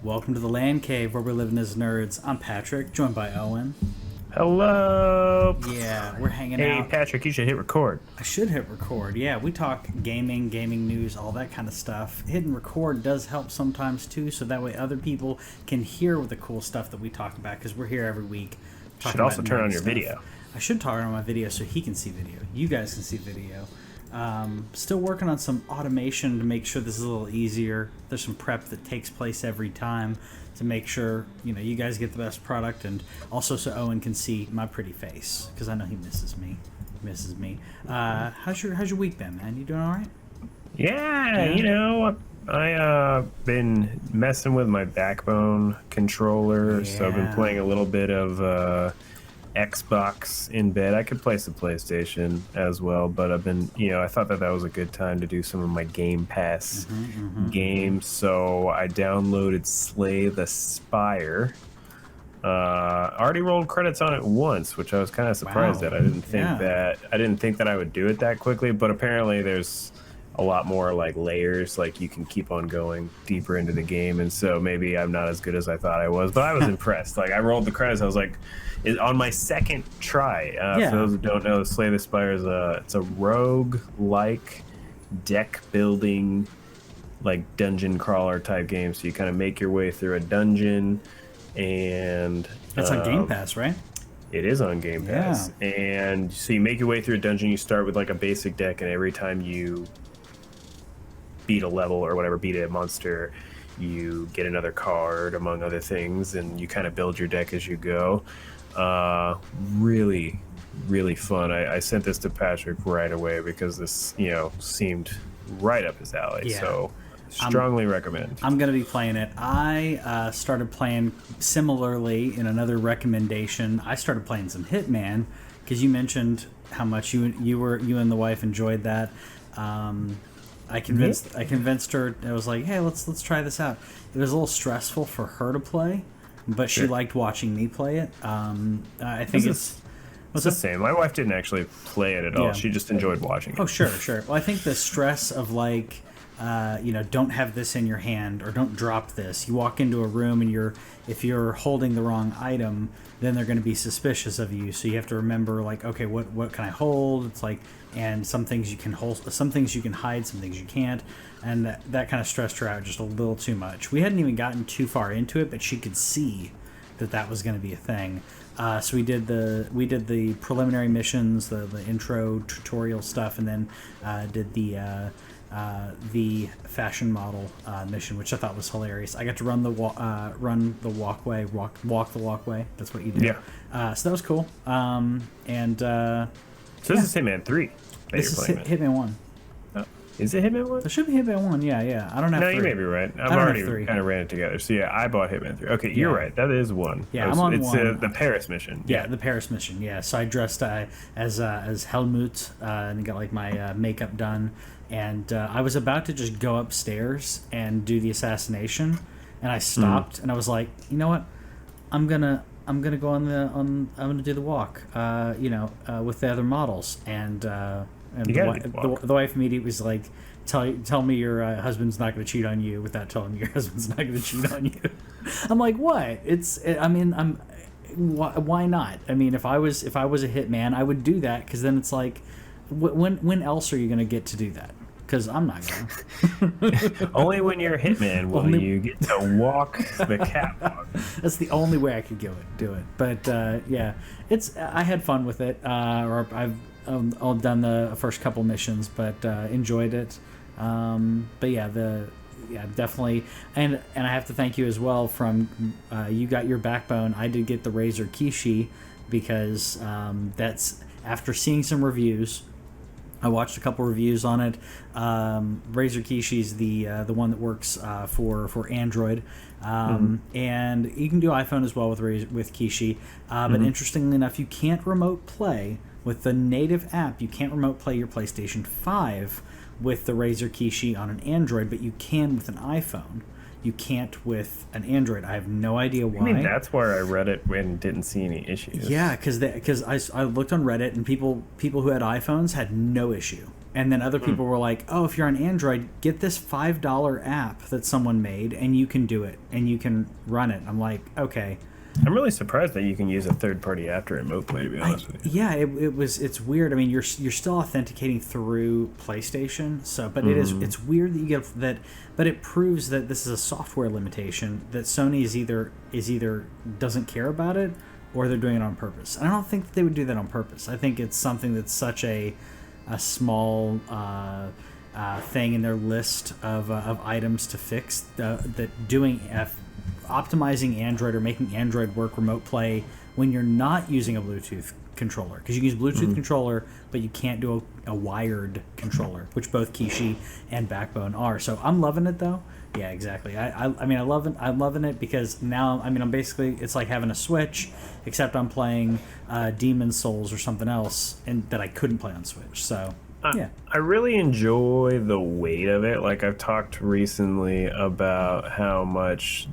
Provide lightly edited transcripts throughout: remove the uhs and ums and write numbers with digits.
Welcome to the LANCave, where we're living as nerds. I'm Patrick, joined by Owen. Hello. Yeah, we're hanging Hey, out. Patrick, you should hit record. I should hit record. Yeah, we talk gaming news, all that kind of stuff. Hitting record does help sometimes too, so that way other people can hear the cool stuff that we talk about, because we're here every week. Should also turn on your video. I should turn on my video so he can see video. You guys can see video. Still working on some automation to make sure this is a little easier. There's some prep that takes place every time to make sure you guys get the best product, and also so Owen can see my pretty face, because I know he misses me. How's your week been, man? You doing all right? Yeah, I been messing with my backbone controller, so I've been playing a little bit of Xbox in bed. I could play some PlayStation as well, but I've been, I thought that was a good time to do some of my Game Pass games, so I downloaded Slay the Spire. Already rolled credits on it once, which I was kind of surprised at. I didn't think that I would do it that quickly, but apparently there's a lot more like layers, like you can keep on going deeper into the game, and so maybe I'm not as good as I thought I was, but I was impressed. Like, I rolled the credits, I was like, on my second try. For those who don't know, Slay the Spire is it's a rogue-like deck building, like dungeon crawler type game. So you kind of make your way through a dungeon, and That's on Game Pass, right? It is on Game Pass. And so you make your way through a dungeon. You start with like a basic deck, and every time you beat a level or whatever, beat a monster, you get another card, among other things, and you kind of build your deck as you go. Really, really fun. I sent this to Patrick right away because this, seemed right up his alley. Yeah. So strongly recommend. I'm going to be playing it. I started playing similarly in another recommendation. I started playing some Hitman because you mentioned how much you and the wife enjoyed that. I convinced her. I was like, hey, let's try this out. It was a little stressful for her to play, but she liked watching me play it. I think it's the same. My wife didn't actually play it at all. She just enjoyed watching it. Oh, sure. Well, I think the stress of like, don't have this in your hand or don't drop this. You walk into a room and if you're holding the wrong item, then they're going to be suspicious of you. So you have to remember, like, okay, what can I hold? It's like, and some things you can hold, some things you can hide, some things you can't, and that kind of stressed her out just a little too much. We hadn't even gotten too far into it, but she could see that was going to be a thing. So we did the preliminary missions, the intro tutorial stuff, and then did the fashion model mission, which I thought was hilarious. I got to run the walkway. That's what you do. Yeah. So that was cool. So this is Hitman 3 that this you're playing. This is Hitman 1. Oh, is it Hitman 1? There should be Hitman 1. Yeah. I don't have 3. You may be right. I've already kind of ran it together. So yeah, I bought Hitman 3. Okay, you're right. That is 1. Yeah, I'm on 1. It's the Paris mission. Yeah, the Paris mission. Yeah. So I dressed as Helmut and got like my makeup done. And I was about to just go upstairs and do the assassination, and I stopped and I was like, you know what, I'm gonna go I'm gonna do the walk, with the other models, and the wife immediately was like, tell me your husband's not gonna cheat on you without telling me your husband's not gonna cheat on you. I'm like, what? Why not? I mean, if I was a hitman, I would do that, because then it's like, when else are you gonna get to do that? Because I'm not gonna. Only when you're a hitman will you get to walk the catwalk. That's the only way I could do it. But I had fun with it. Or I've all done the first couple missions, but enjoyed it. Definitely. And I have to thank you as well. From you got your backbone. I did get the Razer Kishi, because that's after seeing some reviews. I watched a couple reviews on it. Razer Kishi's the one that works for Android, and you can do iPhone as well with Kishi. But interestingly enough, you can't remote play with the native app. You can't remote play your PlayStation 5 with the Razer Kishi on an Android, but you can with an iPhone. You can't with an Android. I have no idea why. I mean, that's where I read it and didn't see any issues. Yeah, because I looked on Reddit, and people who had iPhones had no issue. And then other people were like, oh, if you're on Android, get this $5 app that someone made, and you can do it, and you can run it. I'm like, okay. I'm really surprised that you can use a third-party app to remote play, to be honest with you. Yeah, it's weird. I mean, you're still authenticating through PlayStation, but it's weird that you get that, but it proves that this is a software limitation that Sony is either doesn't care about it, or they're doing it on purpose. And I don't think that they would do that on purpose. I think it's something that's such a small thing in their list of items to fix, that optimizing Android or making Android work remote play when you're not using a Bluetooth controller, because you can use Bluetooth controller, but you can't do a wired controller, which both Kishi and Backbone are. So I'm loving it though. Yeah, exactly. I mean, I'm loving it because now, I mean, I'm basically, it's like having a Switch, except I'm playing Demon's Souls or something else, and that I couldn't play on Switch. So yeah, I really enjoy the weight of it. Like, I've talked recently about how much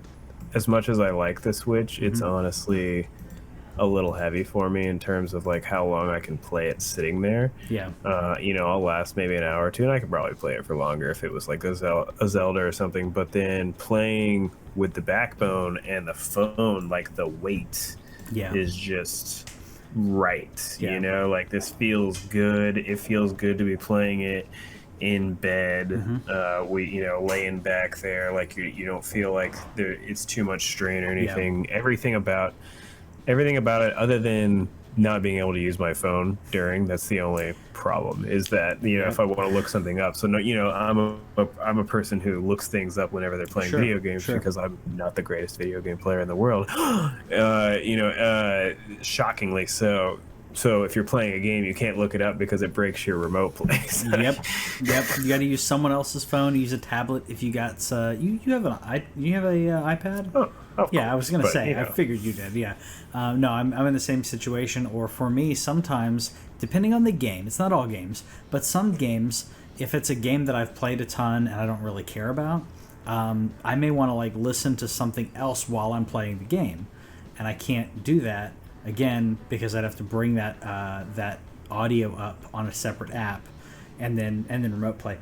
as I like the Switch, it's honestly a little heavy for me in terms of like how long I can play it sitting there. Yeah. I'll last maybe an hour or two, and I could probably play it for longer if it was like a Zelda or something. But then playing with the Backbone and the phone, like the weight is just right. Yeah. Like this feels good. It feels good to be playing it in bed, laying back there, like you don't feel like it's too much strain or anything. Everything about it, other than not being able to use my phone during, that's the only problem, is that if I want to look something up. So I'm a person who looks things up whenever they're playing video games, because I'm not the greatest video game player in the world. Shockingly so. So if you're playing a game, you can't look it up because it breaks your remote play. Yep. You got to use someone else's phone. Use a tablet if you got. You have an iPad? Oh, yeah, I was gonna say. I figured you did. Yeah. No, I'm in the same situation. Or for me, sometimes depending on the game, it's not all games, but some games, if it's a game that I've played a ton and I don't really care about, I may want to like listen to something else while I'm playing the game, and I can't do that. Again, because I'd have to bring that audio up on a separate app, and then remote play.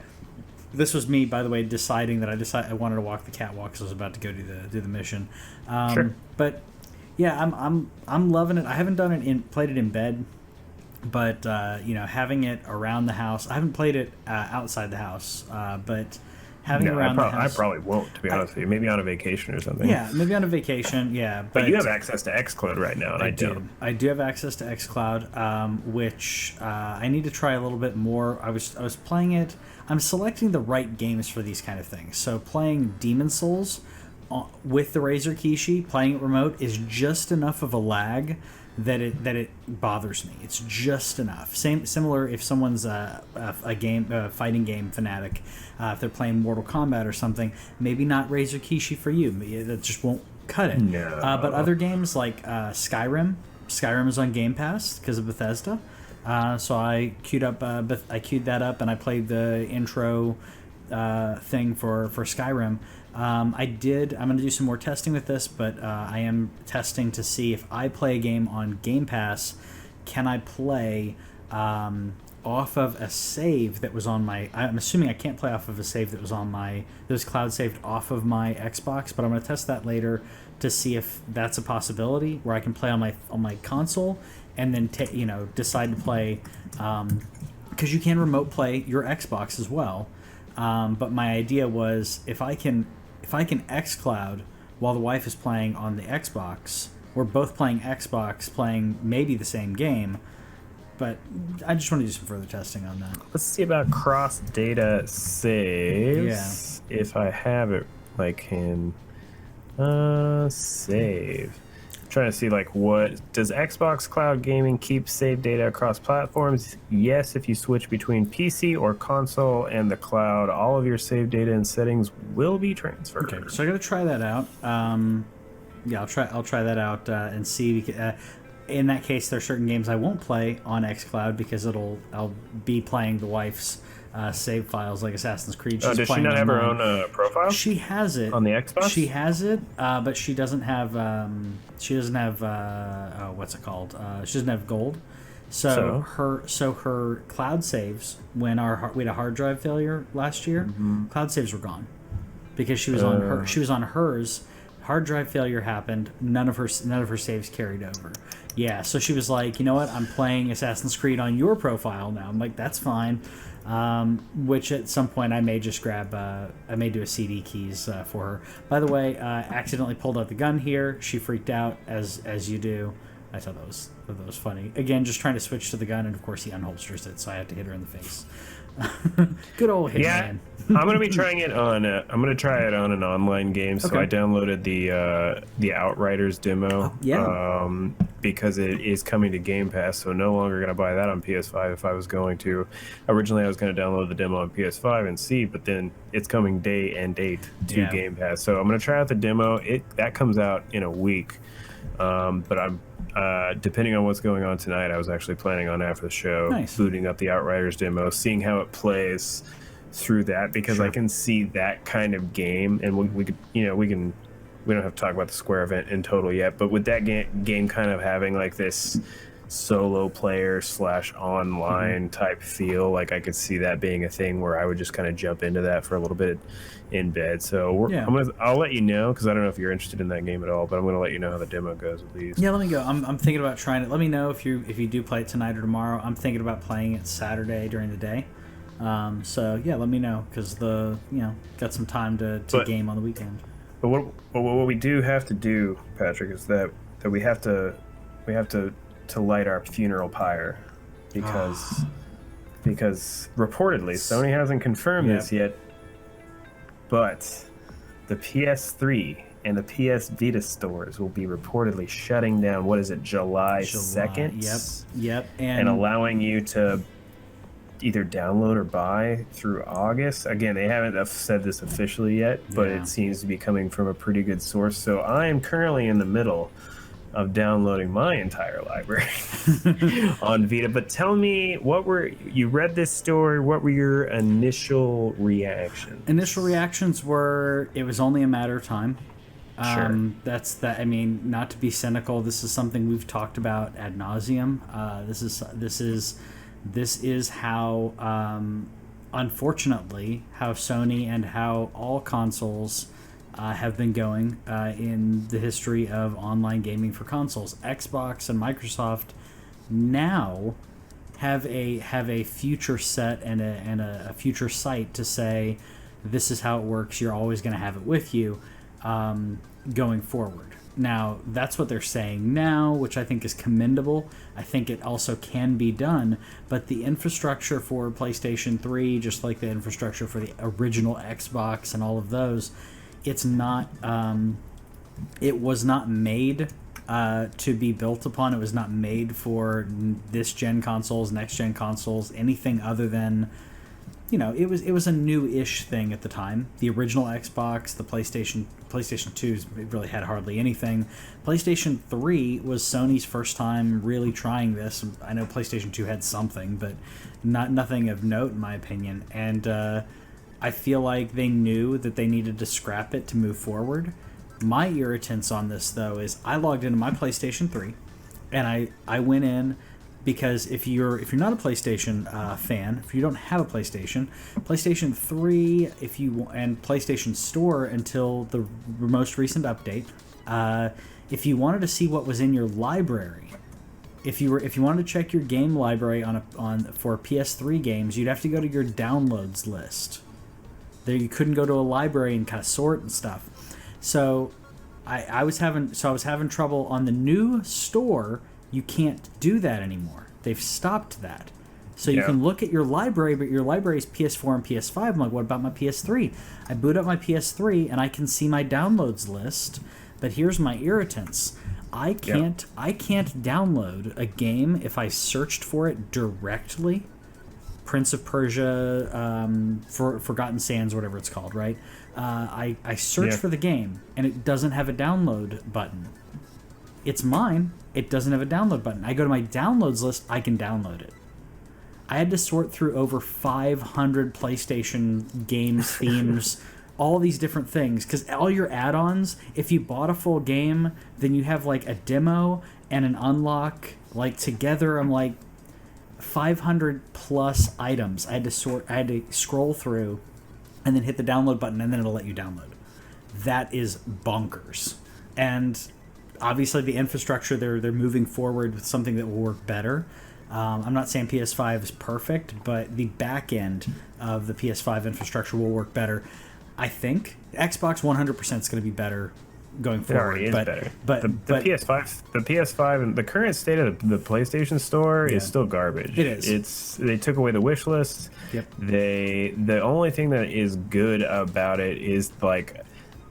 This was me, by the way, deciding that I wanted to walk the catwalk because I was about to go do the mission. But yeah, I'm loving it. I haven't played it in bed, but having it around the house. I haven't played it outside the house, but. I probably won't, to be honest with you. Maybe on a vacation or something. Yeah, maybe on a vacation, yeah. But you have access to xCloud right now, and I don't. I do have access to xCloud, which I need to try a little bit more. I was playing it. I'm selecting the right games for these kind of things. So playing Demon's Souls with the Razer Kishi, playing it remote, is just enough of a lag that it bothers me. It's just enough. Similar if someone's a fighting game fanatic, if they're playing Mortal Kombat or something, maybe not Razer Kishi for you. That just won't cut it. No. But other games like Skyrim is on Game Pass because of Bethesda. So I queued that up and I played the intro thing for Skyrim. I'm going to do some more testing with this, but I am testing to see if I play a game on Game Pass, can I play off of a save that was on my... I'm assuming I can't play off of a save that was cloud saved off of my Xbox, but I'm going to test that later to see if that's a possibility where I can play on my console and then decide to play, because you can remote play your Xbox as well. But my idea was if I can xCloud while the wife is playing on the Xbox, we're both playing Xbox, playing maybe the same game, but I just want to do some further testing on that. Let's see about cross data saves. Yeah. If I have it, like, can save. I'm trying to see, like, what does Xbox Cloud Gaming keep save data across platforms? Yes, if you switch between PC or console and the cloud, all of your save data and settings will be transferred. Okay, so I got to try that out. I'll try that out and see. In that case, there are certain games I won't play on xCloud because I'll be playing the wife's save files, like Assassin's Creed. Does she not have her own profile? She has it on the Xbox. She has it, but she doesn't have. What's it called? She doesn't have gold. So So? her cloud saves when we had a hard drive failure last year, cloud saves were gone because she was on hers. Hard drive failure happened. None of her saves carried over. Yeah, so she was like, you know what? I'm playing Assassin's Creed on your profile now. I'm like, that's fine. Which at some point I may just grab. I may do a CD keys for her. By the way, accidentally pulled out the gun here. She freaked out as you do. I thought that was funny. Again, just trying to switch to the gun, and of course he unholsters it, so I have to hit her in the face. Good old Hitman. Yeah, I'm gonna be trying it on. I'm gonna try it on an online game. So Okay. I downloaded the Outriders demo. Yeah. Because it is coming to Game Pass, so no longer gonna buy that on PS5 if I was going to. Originally, I was gonna download the demo on PS5 and see, but then it's coming day and date to Yeah. Game Pass. So I'm gonna try out the demo. That comes out in a week. But I'm depending on what's going on tonight, I was actually planning on after the show Nice. booting up the Outriders demo, seeing how it plays through that, because Sure. I can see that kind of game, and we could, we don't have to talk about the Square event in total yet, but with that game kind of having like this solo player / online type feel, like I could see that being a thing where I would just kind of jump into that for a little bit in bed. So Yeah. I'll let you know, because I don't know if you're interested in that game at all, but I'm going to let you know how the demo goes at least. Yeah, let me go. I'm thinking about trying it. Let me know if you do play it tonight or tomorrow. I'm thinking about playing it Saturday during the day. So yeah, let me know, because got some time to game on the weekend. But what we do have to do, Patrick, is that we have to light our funeral pyre, because reportedly Sony hasn't confirmed this yet, but the PS3 and the PS Vita stores will be reportedly shutting down. What is it, July 2nd? Yep. And allowing you to either download or buy through August. Again, they haven't said this officially yet, but Yeah. it seems to be coming from a pretty good source. So I am currently in the middle of downloading my entire library on Vita. But tell me, you read this story, what were your initial reactions? Initial reactions were, it was only a matter of time. Sure. That's that. I mean, not to be cynical, this is something we've talked about ad nauseum. This is how, unfortunately, how Sony and how all consoles have been going in the history of online gaming for consoles. Xbox and Microsoft now have a future set and a future sight to say, this is how it works. You're always going to have it with you going forward. Now, that's what they're saying now, which I think is commendable. I think it also can be done, but the infrastructure for PlayStation 3, just like the infrastructure for the original Xbox and all of those, it's not. It was not made to be built upon. It was not made for this gen consoles, next gen consoles, anything other than, it was a new-ish thing at the time. The original Xbox, the PlayStation 2's really had hardly anything. PlayStation 3 was Sony's first time really trying this. I know PlayStation 2 had something, but nothing of note in my opinion. And I feel like they knew that they needed to scrap it to move forward. My irritants on this, though, is I logged into my PlayStation 3, and I went in, because if you're not a PlayStation fan, if you don't have a PlayStation 3, and PlayStation Store until the most recent update, if you wanted to see what was in your library, if you wanted to check your game library for PS3 games, you'd have to go to your downloads list. There, you couldn't go to a library and kind of sort and stuff. So I was having trouble on the new store. You can't do that anymore. They've stopped that. So you can look at your library, but your library is PS4 and PS5. I'm like, what about my PS3? I boot up my PS3 and I can see my downloads list. But here's my irritants. I can't download a game if I searched for it directly. Prince of Persia, Forgotten Sands, whatever it's called, right? I search for the game and it doesn't have a download button. It's mine. It doesn't have a download button. I go to my downloads list, I can download it. I had to sort through over 500 PlayStation games, themes, all these different things, because all your add-ons, if you bought a full game, then you have like a demo and an unlock like together. I'm like, 500 plus items. I had to scroll through, and then hit the download button, and then it'll let you download. That is bonkers. And obviously, the infrastructure they're moving forward with something that will work better. I'm not saying PS5 is perfect, but the back end of the PS5 infrastructure will work better. I think Xbox 100% is going to be better going forward. It already is better. But the PS5 and the current state of the PlayStation Store is still garbage. It is. They took away the wish list. Yep. The only thing that is good about it is like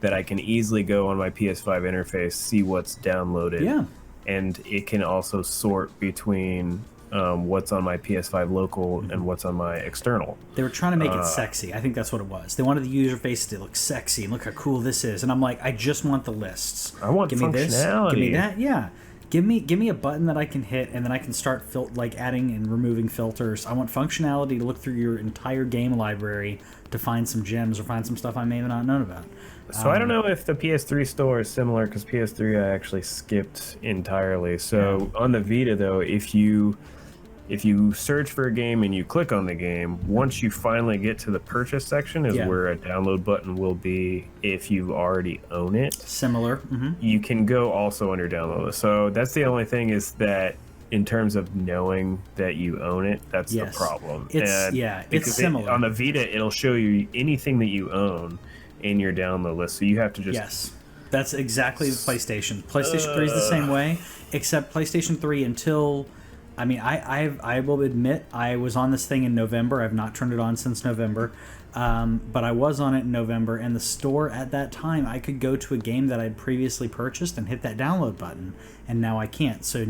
that I can easily go on my PS5 interface, see what's downloaded. Yeah. And it can also sort between what's on my PS5 local and what's on my external. They were trying to make it sexy. I think that's what it was. They wanted the user face to look sexy and look how cool this is. And I'm like, I just want the lists. I want give me functionality. This, give me that. Yeah. Give me a button that I can hit, and then I can start adding and removing filters. I want functionality to look through your entire game library to find some gems or find some stuff I may have not known about. So I don't know if the PS3 store is similar, because PS3 I actually skipped entirely. So on the Vita, though, if you search for a game and you click on the game, once you finally get to the purchase section is where a download button will be if you already own it. Similar. Mm-hmm. You can go also under download list. So that's the only thing, is that in terms of knowing that you own it, that's the problem. It's similar. On the Vita, it'll show you anything that you own in your download list. So you have to just... Yes. That's exactly the PlayStation. PlayStation 3 is the same way, except PlayStation 3 until... I mean, I will admit I was on this thing in November. I've not turned it on since November, but I was on it in November, and the store at that time, I could go to a game that I'd previously purchased and hit that download button, and now I can't. So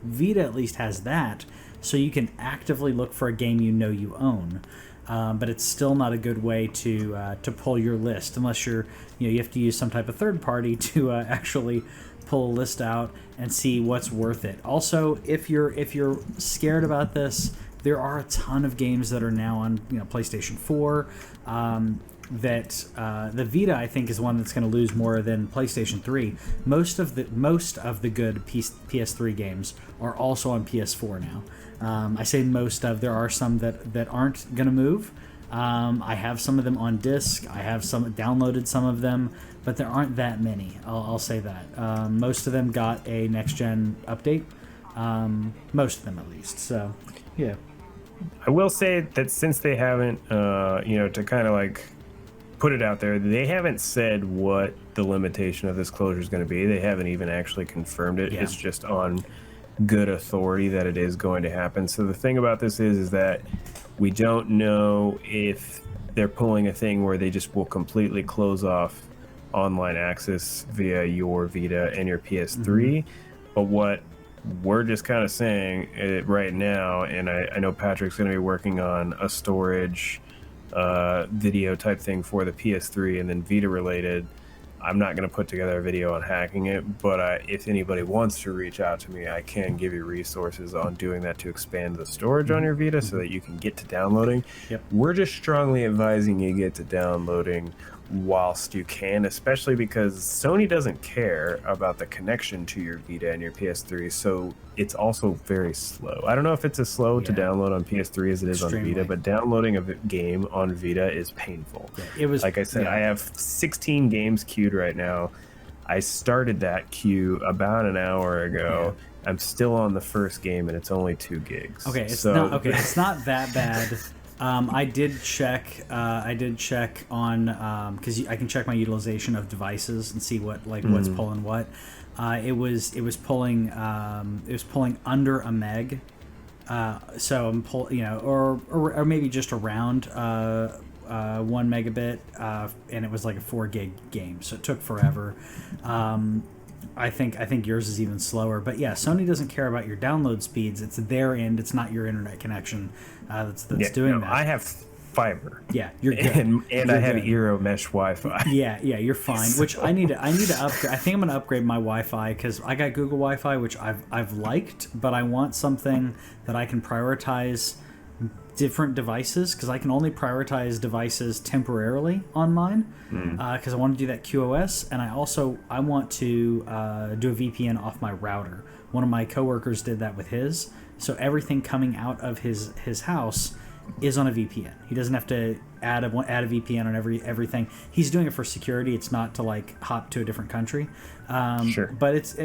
Vita at least has that, so you can actively look for a game you know you own. But it's still not a good way to pull your list unless you have to use some type of third party to actually pull a list out and see what's worth it. Also, if you're scared about this, there are a ton of games that are now on PlayStation 4. That the Vita, I think, is one that's going to lose more than PlayStation 3. Most of the good PS3 games are also on PS4 now. I say most of. There are some that aren't going to move. I have some of them on disc. I have downloaded some of them, but there aren't that many. I'll say that. Most of them got a next gen update. Most of them, at least. So, yeah. I will say that since they haven't, to kind of like put it out there, they haven't said what the limitation of this closure is going to be. They haven't even actually confirmed it. Yeah. It's just on good authority that it is going to happen. So the thing about this is that we don't know if they're pulling a thing where they just will completely close off online access via your Vita and your PS3. Mm-hmm. But what we're just kind of saying right now, and I know Patrick's going to be working on a storage video type thing for the PS3 and then Vita related. I'm not going to put together a video on hacking it, but if anybody wants to reach out to me, I can give you resources on doing that to expand the storage on your Vita so that you can get to downloading. Yep. We're just strongly advising you get to downloading whilst you can, especially because Sony doesn't care about the connection to your Vita and your PS3, so it's also very slow. I don't know if it's as slow to download on PS3 as it is on Vita, but downloading a game on Vita is painful. Yeah, it was, like I said, I have 16 games queued right now. I started that queue about an hour ago. I'm still on the first game, and it's only 2 gigs. Okay, it's not that bad. I did check on because I can check my utilization of devices and see what's pulling what. It was pulling under a meg. So I'm or maybe just around 1 megabit, and it was like a 4 gig game, so it took forever. I think yours is even slower, but yeah, Sony doesn't care about your download speeds. It's their end. It's not your internet connection that's doing that. I have fiber. Yeah, you're good. And you're I have Eero mesh Wi-Fi. Yeah, you're fine. Which I need to upgrade. I think I'm gonna upgrade my Wi-Fi because I got Google Wi-Fi, which I've liked, but I want something that I can prioritize different devices, because I can only prioritize devices temporarily on mine, because I want to do that QoS, and I want to do a VPN off my router. One of my coworkers did that with his, So everything coming out of his house is on a VPN. He doesn't have to add a VPN on everything. He's doing it for security. It's not to like hop to a different country. Sure. But it's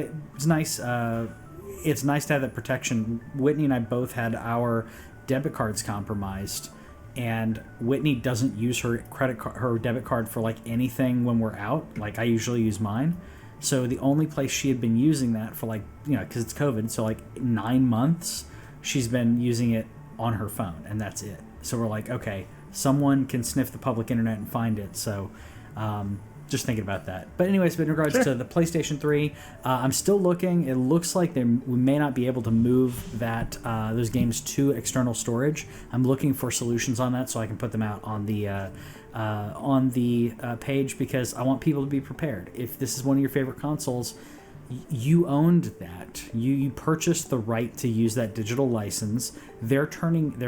nice. It's nice to have that protection. Whitney and I both had our debit cards compromised, and Whitney doesn't use her her debit card for like anything when we're out. Like I usually use mine. So the only place she had been using that for, like, you know, because it's COVID, so like 9 months, she's been using it on her phone, and that's it. So we're like, okay, someone can sniff the public internet and find it. So just thinking about that. But anyways, in regards to the PlayStation 3, I'm still looking. It looks like we may not be able to move those games to external storage. I'm looking for solutions on that so I can put them out on the page, because I want people to be prepared. If this is one of your favorite consoles, you owned that. You purchased the right to use that digital license. They're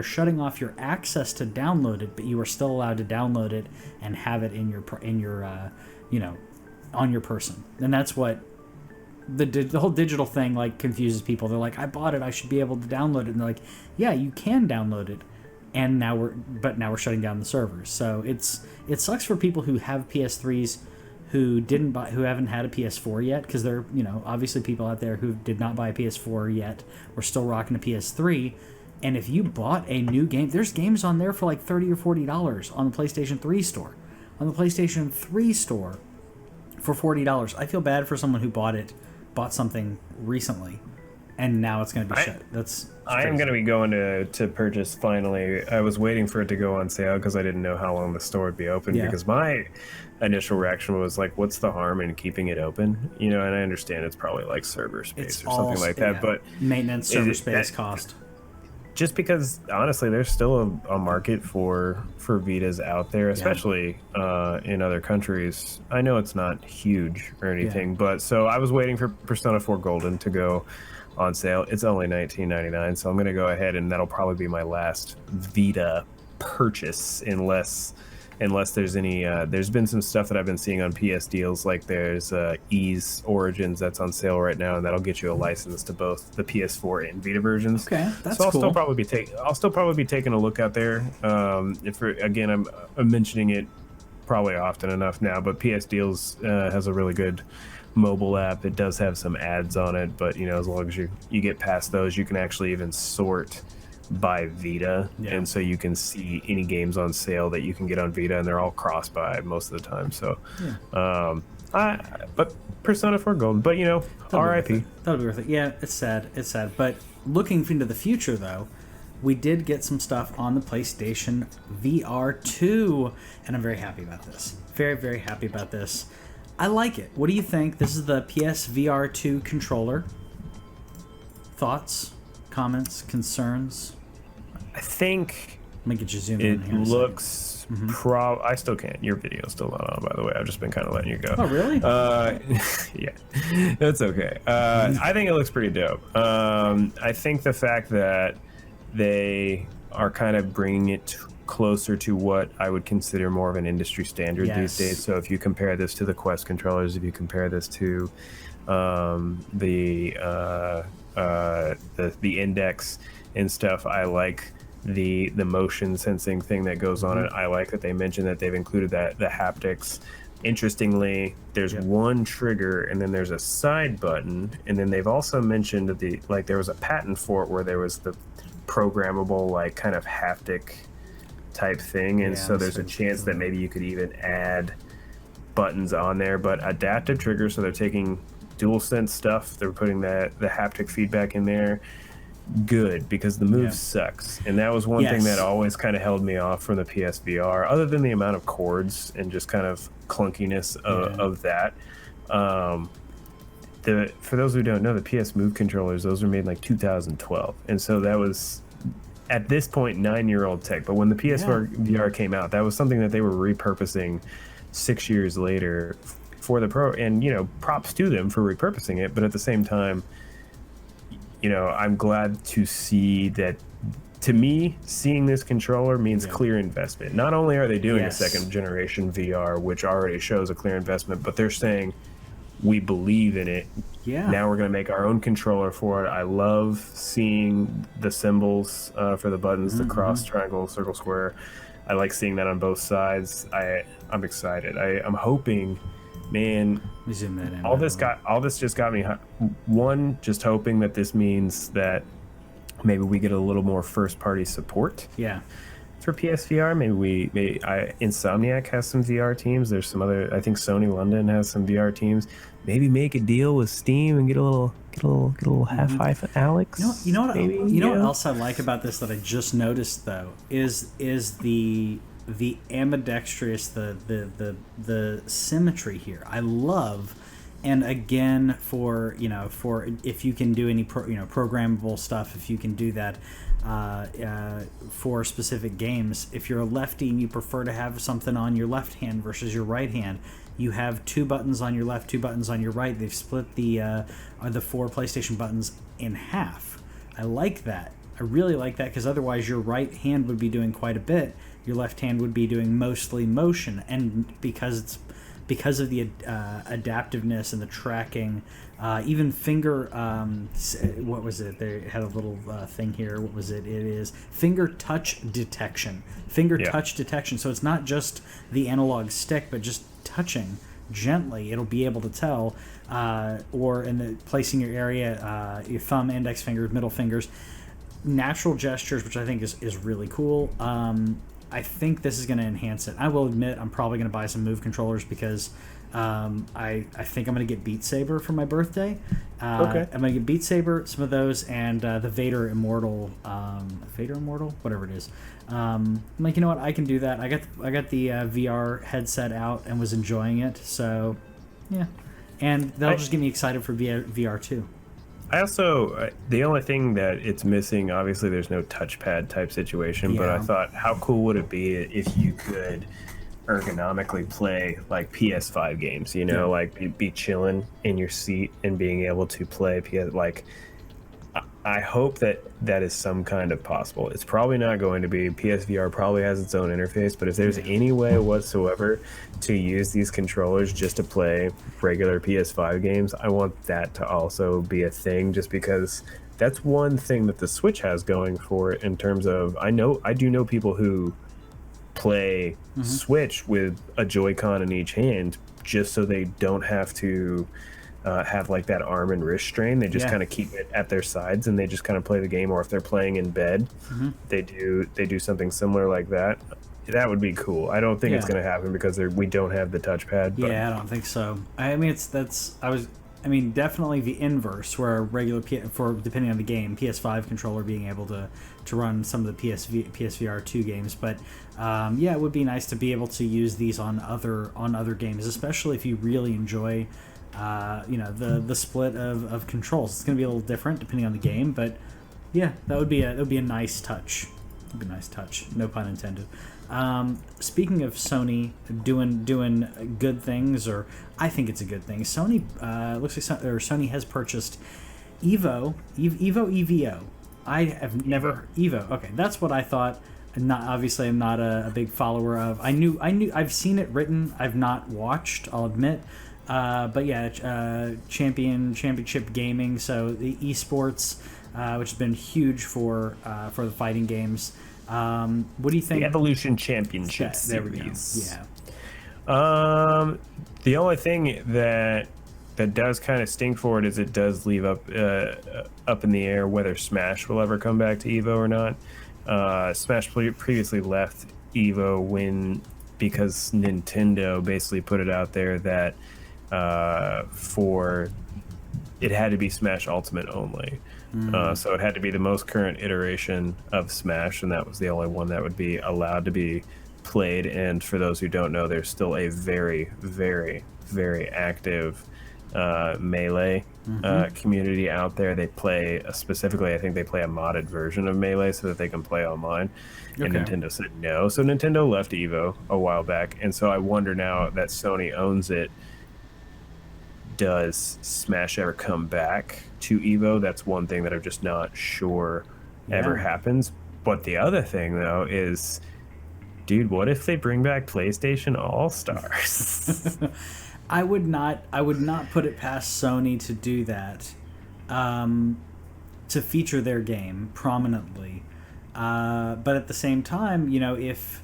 shutting off your access to download it, but you are still allowed to download it and have it in your on your person. And that's what the whole digital thing like confuses people. They're like, I bought it, I should be able to download it. And they're like, yeah, you can download it. And now we're shutting down the servers. So it sucks for people who have PS3s who haven't had a PS4 yet, because there are, you know, obviously people out there who did not buy a PS4 yet. We're still rocking a PS3. And if you bought a new game, there's games on there for like $30 or $40 on the PlayStation 3 store. On the PlayStation 3 store for $40. I feel bad for someone who bought something recently, and now it's going to be shut. I am going to be going to purchase finally. I was waiting for it to go on sale because I didn't know how long the store would be open, because my initial reaction was like, what's the harm in keeping it open? You know, and I understand it's probably like server space or something like that, but maintenance, server space, cost. Just because, honestly, there's still a market for Vitas out there, especially in other countries. I know it's not huge or anything, but so I was waiting for Persona 4 Golden to go on sale. It's only $19.99, so I'm going to go ahead, and that'll probably be my last Vita purchase, unless there's any there's been some stuff that I've been seeing on PS deals, like there's Ease Origins that's on sale right now, and that'll get you a license to both the PS4 and Vita versions. Okay, that's so I'll cool. I'll still probably be taking a look out there. Again, I'm mentioning it probably often enough now, but PS Deals has a really good mobile app. It does have some ads on it, but you know, as long as you get past those, you can actually even sort by Vita, and so you can see any games on sale that you can get on Vita, and they're all cross-buy most of the time. So but Persona 4 Golden, but you know, RIP. That'll be worth it. Yeah, it's sad, but looking into the future though, we did get some stuff on the PlayStation VR 2, and I'm very happy about this. Very, very happy about this. I like it. What do you think? This is the PSVR 2 controller. Thoughts, comments, concerns? I think let me get you zoomed in it here. looks I still can't. Your video's still not on, by the way. I've just been kind of letting you go. Oh, really? Yeah, that's okay. I think it looks pretty dope. I think the fact that they are kind of bringing it closer to what I would consider more of an industry standard these days. So if you compare this to the Quest controllers, if you compare this to the Index and stuff, I like the motion sensing thing that goes on it. I like that they mentioned that they've included the haptics. Interestingly, there's one trigger, and then there's a side button, and then they've also mentioned that there was a patent for it where there was the programmable like kind of haptic type thing, and so there's a chance that maybe you could even add buttons on there. But adaptive triggers, so they're taking DualSense stuff, they're putting the haptic feedback in there. Good, because the move sucks, and that was one thing that always kind of held me off from the PSVR, other than the amount of chords and just kind of clunkiness of that. For those who don't know, the PS Move controllers, those were made in like 2012, and so that was at this point 9-year-old tech. But when the PSVR came out, that was something that they were repurposing 6 years later for the Pro, and you know, props to them for repurposing it. But at the same time, you know, I'm glad to see that. To me, seeing this controller means clear investment. Not only are they doing a second generation VR, which already shows a clear investment, but they're saying we believe in it. Yeah. Now we're going to make our own controller for it. I love seeing the symbols for the buttons, the cross, triangle, circle, square. I like seeing that on both sides. I'm excited. I'm hoping, man. Let me zoom that in. All this just got me. One, just hoping that this means that maybe we get a little more first-party support. Yeah. For PSVR, maybe Insomniac has some VR teams. There's some other. I think Sony London has some VR teams. Maybe make a deal with Steam and get a little half five for Alex. You know what else I like about this that I just noticed though is the ambidextrous, the symmetry here. I love. And again, for if you can do any programmable stuff, if you can do that for specific games, if you're a lefty and you prefer to have something on your left hand versus your right hand, you have 2 buttons on your left, 2 buttons on your right. They've split the 4 PlayStation buttons in half. I like that. I really like that because otherwise your right hand would be doing quite a bit. Your left hand would be doing mostly motion, and because of the adaptiveness and the tracking, even finger, what was it? They had a little thing here. What was it? It is finger touch detection. Touch detection. So it's not just the analog stick, but just touching gently. It'll be able to tell, or in the placing your area, your thumb, index fingers, middle fingers, natural gestures, which I think is really cool. I think this is going to enhance it. I will admit I'm probably going to buy some Move controllers because I think I'm going to get Beat Saber for my birthday. Okay. I'm going to get Beat Saber, some of those, and the Vader Immortal, whatever it is. I'm like, you know what? I can do that. I got the VR headset out and was enjoying it. So, yeah. And that'll just get me excited for VR too. I also, the only thing that it's missing, obviously there's no touchpad type situation, but I thought, how cool would it be if you could ergonomically play like PS5 games, like be chilling in your seat and being able to play I hope that is some kind of possible. It's probably not going to be. PSVR probably has its own interface, but if there's any way whatsoever to use these controllers just to play regular PS5 games, I want that to also be a thing, just because that's one thing that the Switch has going for it in terms of, I do know people who play Switch with a Joy-Con in each hand just so they don't have to have like that arm and wrist strain. They just kind of keep it at their sides and they just kind of play the game, or if they're playing in bed, they do something similar like that. That would be cool. I don't think it's going to happen because we don't have the touchpad. But. Yeah, I don't think so. I mean, definitely the inverse, where a regular depending on the game, PS5 controller being able to run some of the PSVR 2 games. But it would be nice to be able to use these on other games, especially if you really enjoy the split of controls. It's going to be a little different depending on the game, but yeah, that would be a nice touch. It'd be a nice touch, no pun intended. Speaking of Sony doing good things, or I think it's a good thing, Sony looks like Sony has purchased EVO. I have never Evo. Okay, that's what I thought. I'm not a big follower of. I've seen it written. I've not watched, I'll admit. But yeah, championship gaming. So the esports, which has been huge for the fighting games. What do you think? The Evolution Championship Series. There we go. Yeah. The only thing that does kind of stink for it is it does leave up in the air whether Smash will ever come back to Evo or not. Smash previously left Evo because Nintendo basically put it out there that it had to be Smash Ultimate only. So it had to be the most current iteration of Smash, and that was the only one that would be allowed to be played. And for those who don't know, there's still a very, very, very active Melee community out there. They play specifically, I think they play a modded version of Melee so that they can play online. And Nintendo said no. So Nintendo left Evo a while back. And so I wonder, now that Sony owns it, does Smash ever come back to Evo? That's one thing that I'm just not sure ever happens. But the other thing, though, is, dude, what if they bring back PlayStation All-Stars? I would not. I would not put it past Sony to do that, to feature their game prominently. But at the same time, if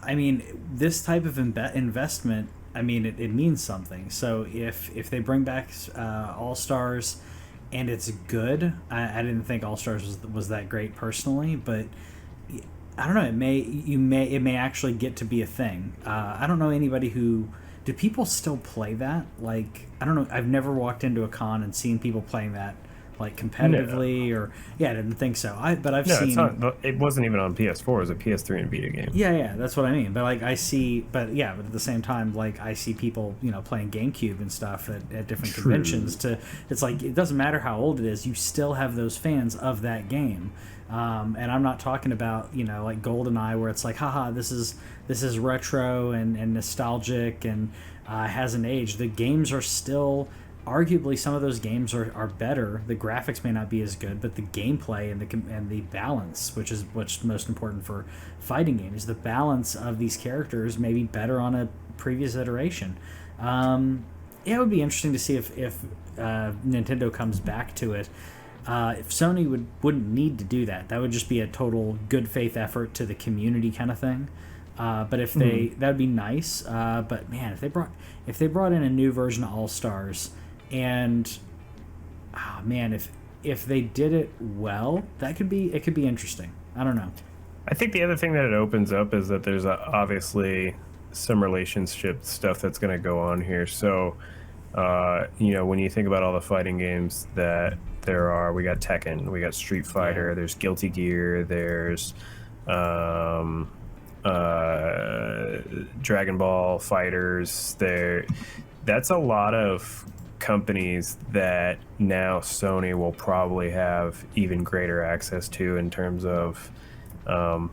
I mean this type of investment, I mean it means something. So if they bring back All Stars, and it's good, I didn't think All Stars was that great personally, but I don't know. It may actually get to be a thing. I don't know anybody who. Do people still play that? Like, I don't know. I've never walked into a con and seen people playing that, like, competitively. No. Or I didn't think so. But I've No, seen. it's not. It wasn't even on PS4. It was a PS3 and Vita game. Yeah, that's what I mean. But like, I see. But at the same time, like, I see people, playing GameCube and stuff at different conventions. It's like it doesn't matter how old it is. You still have those fans of that game. And I'm not talking about like GoldenEye, where it's like, haha, this is retro and nostalgic and hasn't aged. The games are still, arguably, some of those games are better. The graphics may not be as good, but the gameplay and the balance, which is what's most important for fighting games, the balance of these characters may be better on a previous iteration. It would be interesting to see if Nintendo comes back to it. If Sony wouldn't need to do that, that would just be a total good faith effort to the community kind of thing. But if that would be nice. But man, if they brought in a new version of All Stars, and if they did it well, it could be interesting. I don't know. I think the other thing that it opens up is that there's obviously some relationship stuff that's going to go on here. So, when you think about all the fighting games that there are, we got Tekken, we got Street Fighter, there's Guilty Gear, there's Dragon Ball Fighters. That's a lot of companies that now Sony will probably have even greater access to in terms of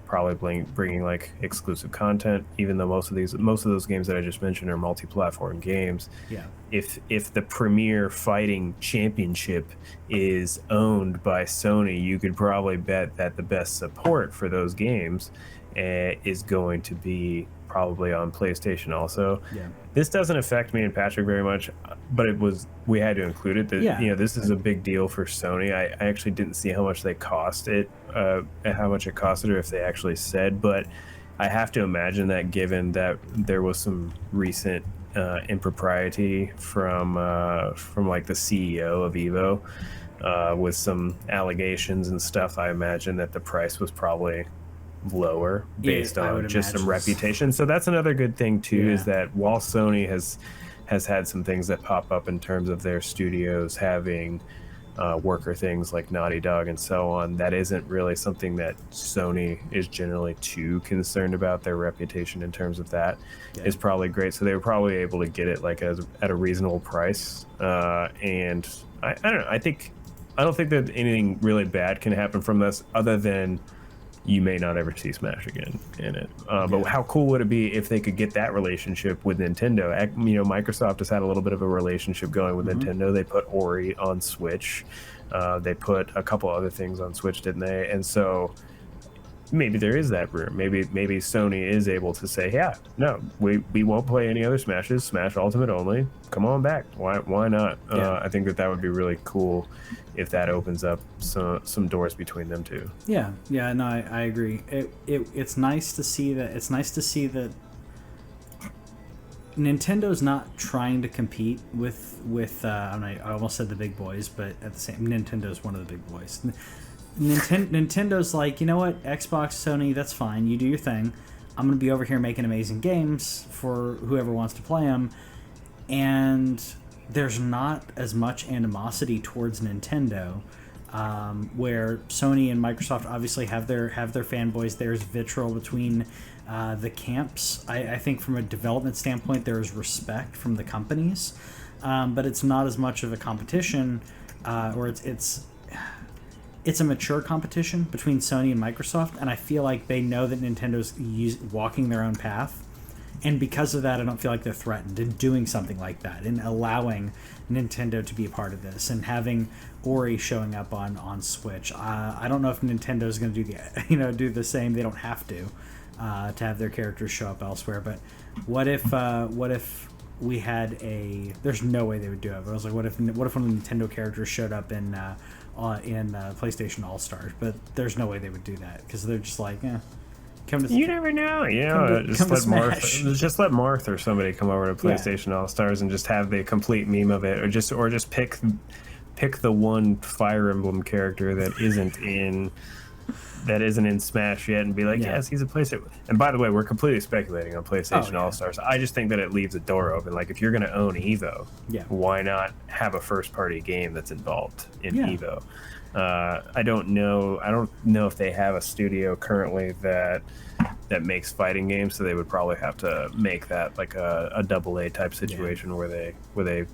probably bringing like exclusive content, even though most of those games that I just mentioned are multi-platform games. Yeah. If the premier fighting championship is owned by Sony, you could probably bet that the best support for those games is going to be probably on PlayStation also. Yeah. This doesn't affect me and Patrick very much, but we had to include it. This is a big deal for Sony. I actually didn't see how much they cost it, how much it costed, or if they actually said, but I have to imagine that given that there was some recent impropriety from like the CEO of Evo with some allegations and stuff, I imagine that the price was probably lower based on just some reputation. So that's another good thing too, is that while Sony has had some things that pop up in terms of their studios having worker things like Naughty Dog and so on, that isn't really something that Sony is generally too concerned about. Their reputation in terms of that is probably great, so they were probably able to get it like at a reasonable price. And I don't know, I don't think that anything really bad can happen from this, other than you may not ever see Smash again in it. But how cool would it be if they could get that relationship with Nintendo? Microsoft has had a little bit of a relationship going with Nintendo. They put Ori on Switch. They put a couple other things on Switch, didn't they? And so maybe there is that room. Maybe Sony is able to say, yeah, no, we won't play any other Smashes. Smash Ultimate only. Come on back. Why not? I think that would be really cool if that opens up some doors between them two. No, I agree. It's nice to see that. It's nice to see that Nintendo's not trying to compete with I almost said the big boys, but at the same, Nintendo's one of the big boys. Nintendo's like, you know what, Xbox, Sony, that's fine. You do your thing. I'm going to be over here making amazing games for whoever wants to play them. And there's not as much animosity towards Nintendo, where Sony and Microsoft obviously have their fanboys. There's vitriol between the camps. I think from a development standpoint, there is respect from the companies, but it's not as much of a competition, or it's a mature competition between Sony and Microsoft, and I feel like they know that Nintendo's walking their own path. And because of that, I don't feel like they're threatened in doing something like that, and allowing Nintendo to be a part of this, and having Ori showing up on Switch. I don't know if Nintendo's going to do the same. They don't have to have their characters show up elsewhere. But what if there's no way they would do it. But I was like, what if one of the Nintendo characters showed up in PlayStation All Stars? But there's no way they would do that because they're just like, you never know. Just let Marth or somebody come over to PlayStation All Stars and just have the complete meme of it, or just pick the one Fire Emblem character that isn't in Smash yet, and be like, yes, he's a PlayStation. And by the way, we're completely speculating on PlayStation All Stars. I just think that it leaves a door open. Like, if you're going to own Evo, why not have a first-party game that's involved in Evo? I don't know if they have a studio currently that makes fighting games, so they would probably have to make that like a AA type situation where they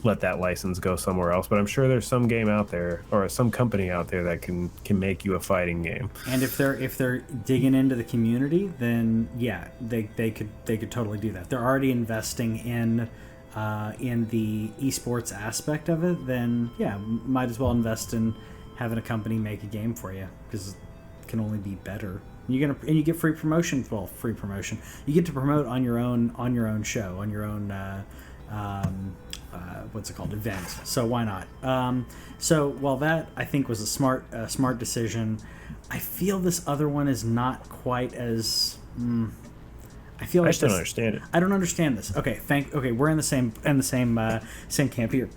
let that license go somewhere else. But I'm sure there's some game out there or some company out there that can make you a fighting game. And if they're digging into the community, then they could totally do that. They're already investing in the esports aspect of it, then might as well invest in having a company make a game for you, because it can only be better. You get free promotion. Well, free promotion. You get to promote on your own show, on your own what's it called, event. So why not? So while that I think was a smart decision, I feel this other one is not quite as. I feel like I just don't understand it. I don't understand this. Okay, we're in the same camp here.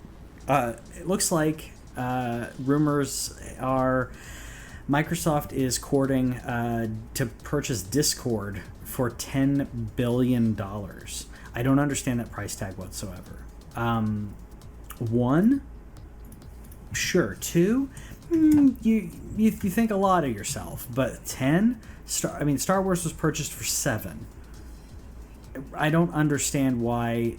It looks like rumors are Microsoft is courting to purchase Discord for $10 billion. I don't understand that price tag whatsoever. One, sure. Two, you think a lot of yourself, but 10. Star Wars was purchased for 7. I don't understand why.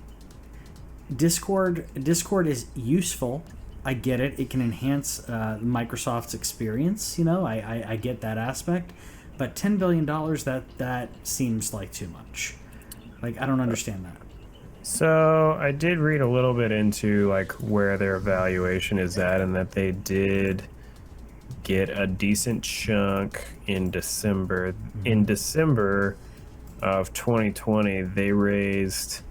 Discord is useful. I get it. It can enhance Microsoft's experience. I get that aspect, but $10 billion, that seems like too much. Like, I don't understand that. So I did read a little bit into like where their valuation is at, and that they did get a decent chunk in December. In December of 2020, they raised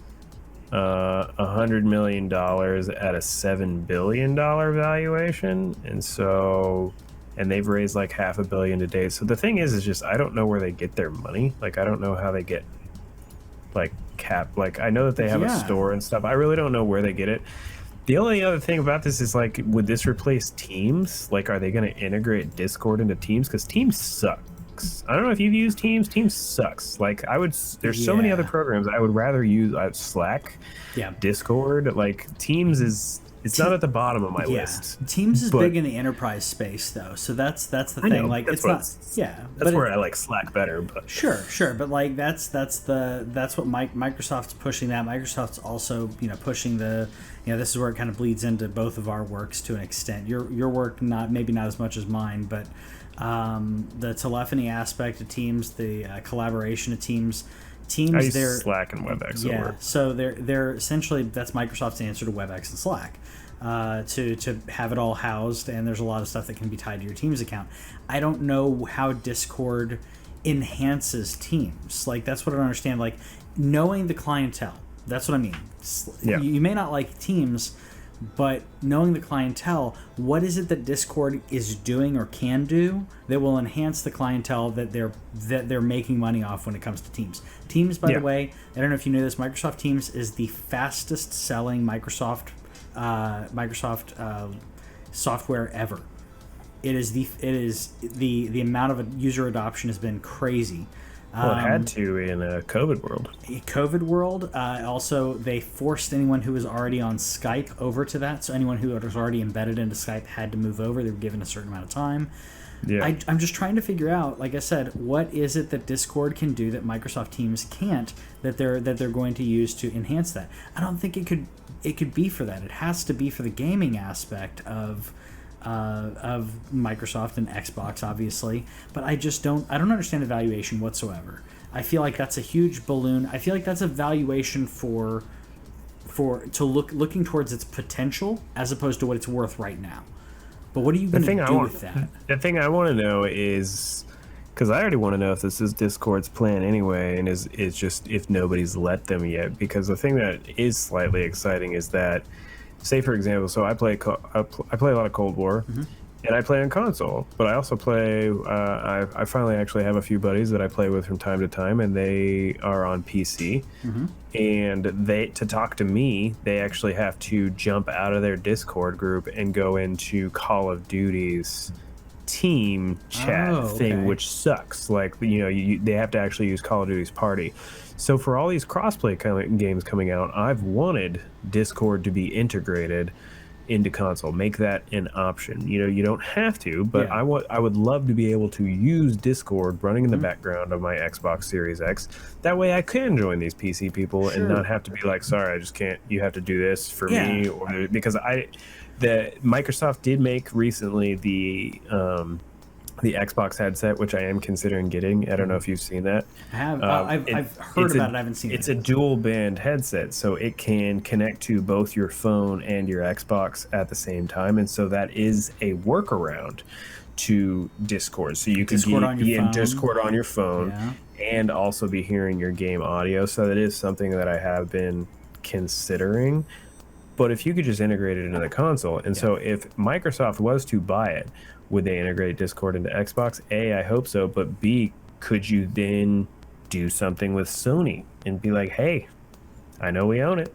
$100 million at a $7 billion valuation, and they've raised like $500 million to date. So the thing is just I don't know where they get their money. Like, I don't know how they get like cap. Like, I know that they have a store and stuff. I really don't know where they get it. The only other thing about this is, like, would this replace Teams? Like, are they going to integrate Discord into Teams? Because Teams sucks. I don't know if you've used Teams. Teams sucks. Like, there's so many other programs I would rather use. Slack, Discord. Like, Teams is. It's not at the bottom of my list. Teams is big in the enterprise space, though. So that's the thing. Know, like, it's not. That's where I like Slack better. But sure. But like that's what Microsoft's pushing. That Microsoft's also pushing the. This is where it kind of bleeds into both of our works to an extent. Your work maybe not as much as mine, but the telephony aspect of Teams, the collaboration of Teams. I use Slack and WebEx. Yeah, so they're essentially, that's Microsoft's answer to WebEx and Slack, to have it all housed, and there's a lot of stuff that can be tied to your Teams account. I don't know how Discord enhances Teams. Like, that's what I don't understand. Like, knowing the clientele, that's what I mean. You may not like Teams, but knowing the clientele, what is it that Discord is doing or can do that will enhance the clientele that they're making money off when it comes to Teams? Teams, by the way, I don't know if you knew this, Microsoft Teams is the fastest selling Microsoft software ever. It is the amount of user adoption has been crazy. Well, it had to in a COVID world. Also, they forced anyone who was already on Skype over to that. So anyone who was already embedded into Skype had to move over. They were given a certain amount of time. Yeah. I'm just trying to figure out, like I said, what is it that Discord can do that Microsoft Teams can't, that they're going to use to enhance that? I don't think it could be for that. It has to be for the gaming aspect of Microsoft and Xbox, obviously, but I don't understand the valuation whatsoever. I feel like that's a huge balloon. I feel like that's a valuation looking towards its potential as opposed to what it's worth right now. But what are you going to do with that? The thing I want to know is Because I already want to know if this is Discord's plan anyway, and is just if nobody's let them yet. Because the thing that is slightly exciting is that, say for example, so I play I play a lot of Cold War, and I play on console, but I also play. I finally actually have a few buddies that I play with from time to time, and they are on PC. And to talk to me, they actually have to jump out of their Discord group and go into Call of Duty's team chat thing, which sucks. Like, they have to actually use Call of Duty's party. So for all these crossplay games coming out, I've wanted Discord to be integrated into console. Make that an option. You don't have to, but I would love to be able to use Discord running in the background of my Xbox Series X. That way I can join these PC people and not have to be like, sorry, I just can't, you have to do this for me, or because Microsoft did make recently the Xbox headset, which I am considering getting. I don't know if you've seen that. I have. I've heard about it. I haven't seen it. It's a dual band headset, so it can connect to both your phone and your Xbox at the same time, and so that is a workaround to Discord. So you can be in Discord on your phone and also be hearing your game audio. So that is something that I have been considering. But if you could just integrate it into the console, and so if Microsoft was to buy it, would they integrate Discord into Xbox? A, I hope so, but B, could you then do something with Sony and be like, hey, I know we own it,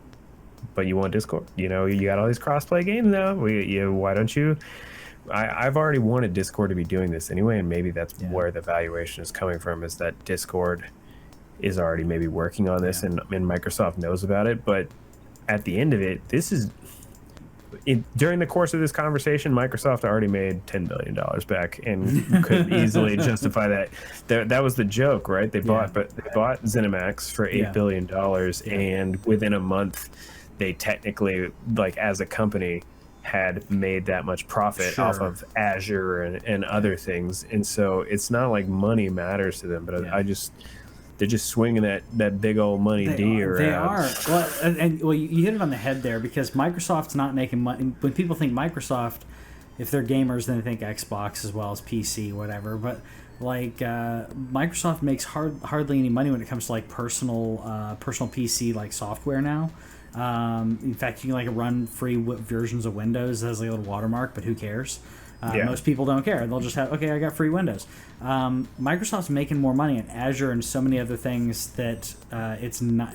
but you want Discord? You got all these crossplay games now. Why don't you? I've already wanted Discord to be doing this anyway, and maybe that's where the valuation is coming from, is that Discord is already maybe working on this, and Microsoft knows about it, but at the end of it, during the course of this conversation, Microsoft already made $10 billion back and could easily justify that. That was the joke, right? They bought ZeniMax for $8 billion, and within a month, they technically, like as a company, had made that much profit off of Azure and other things. And so it's not like money matters to them, but they're just swinging that big old money D around. They are. Well, you hit it on the head there, because Microsoft's not making money. When people think Microsoft, if they're gamers, then they think Xbox as well as PC, whatever. But like Microsoft makes hardly any money when it comes to like personal PC like software now. In fact, you can like run free versions of Windows that has like a little watermark, but who cares? Most people don't care. They'll just have, I got free Windows. Microsoft's making more money in Azure and so many other things that it's not.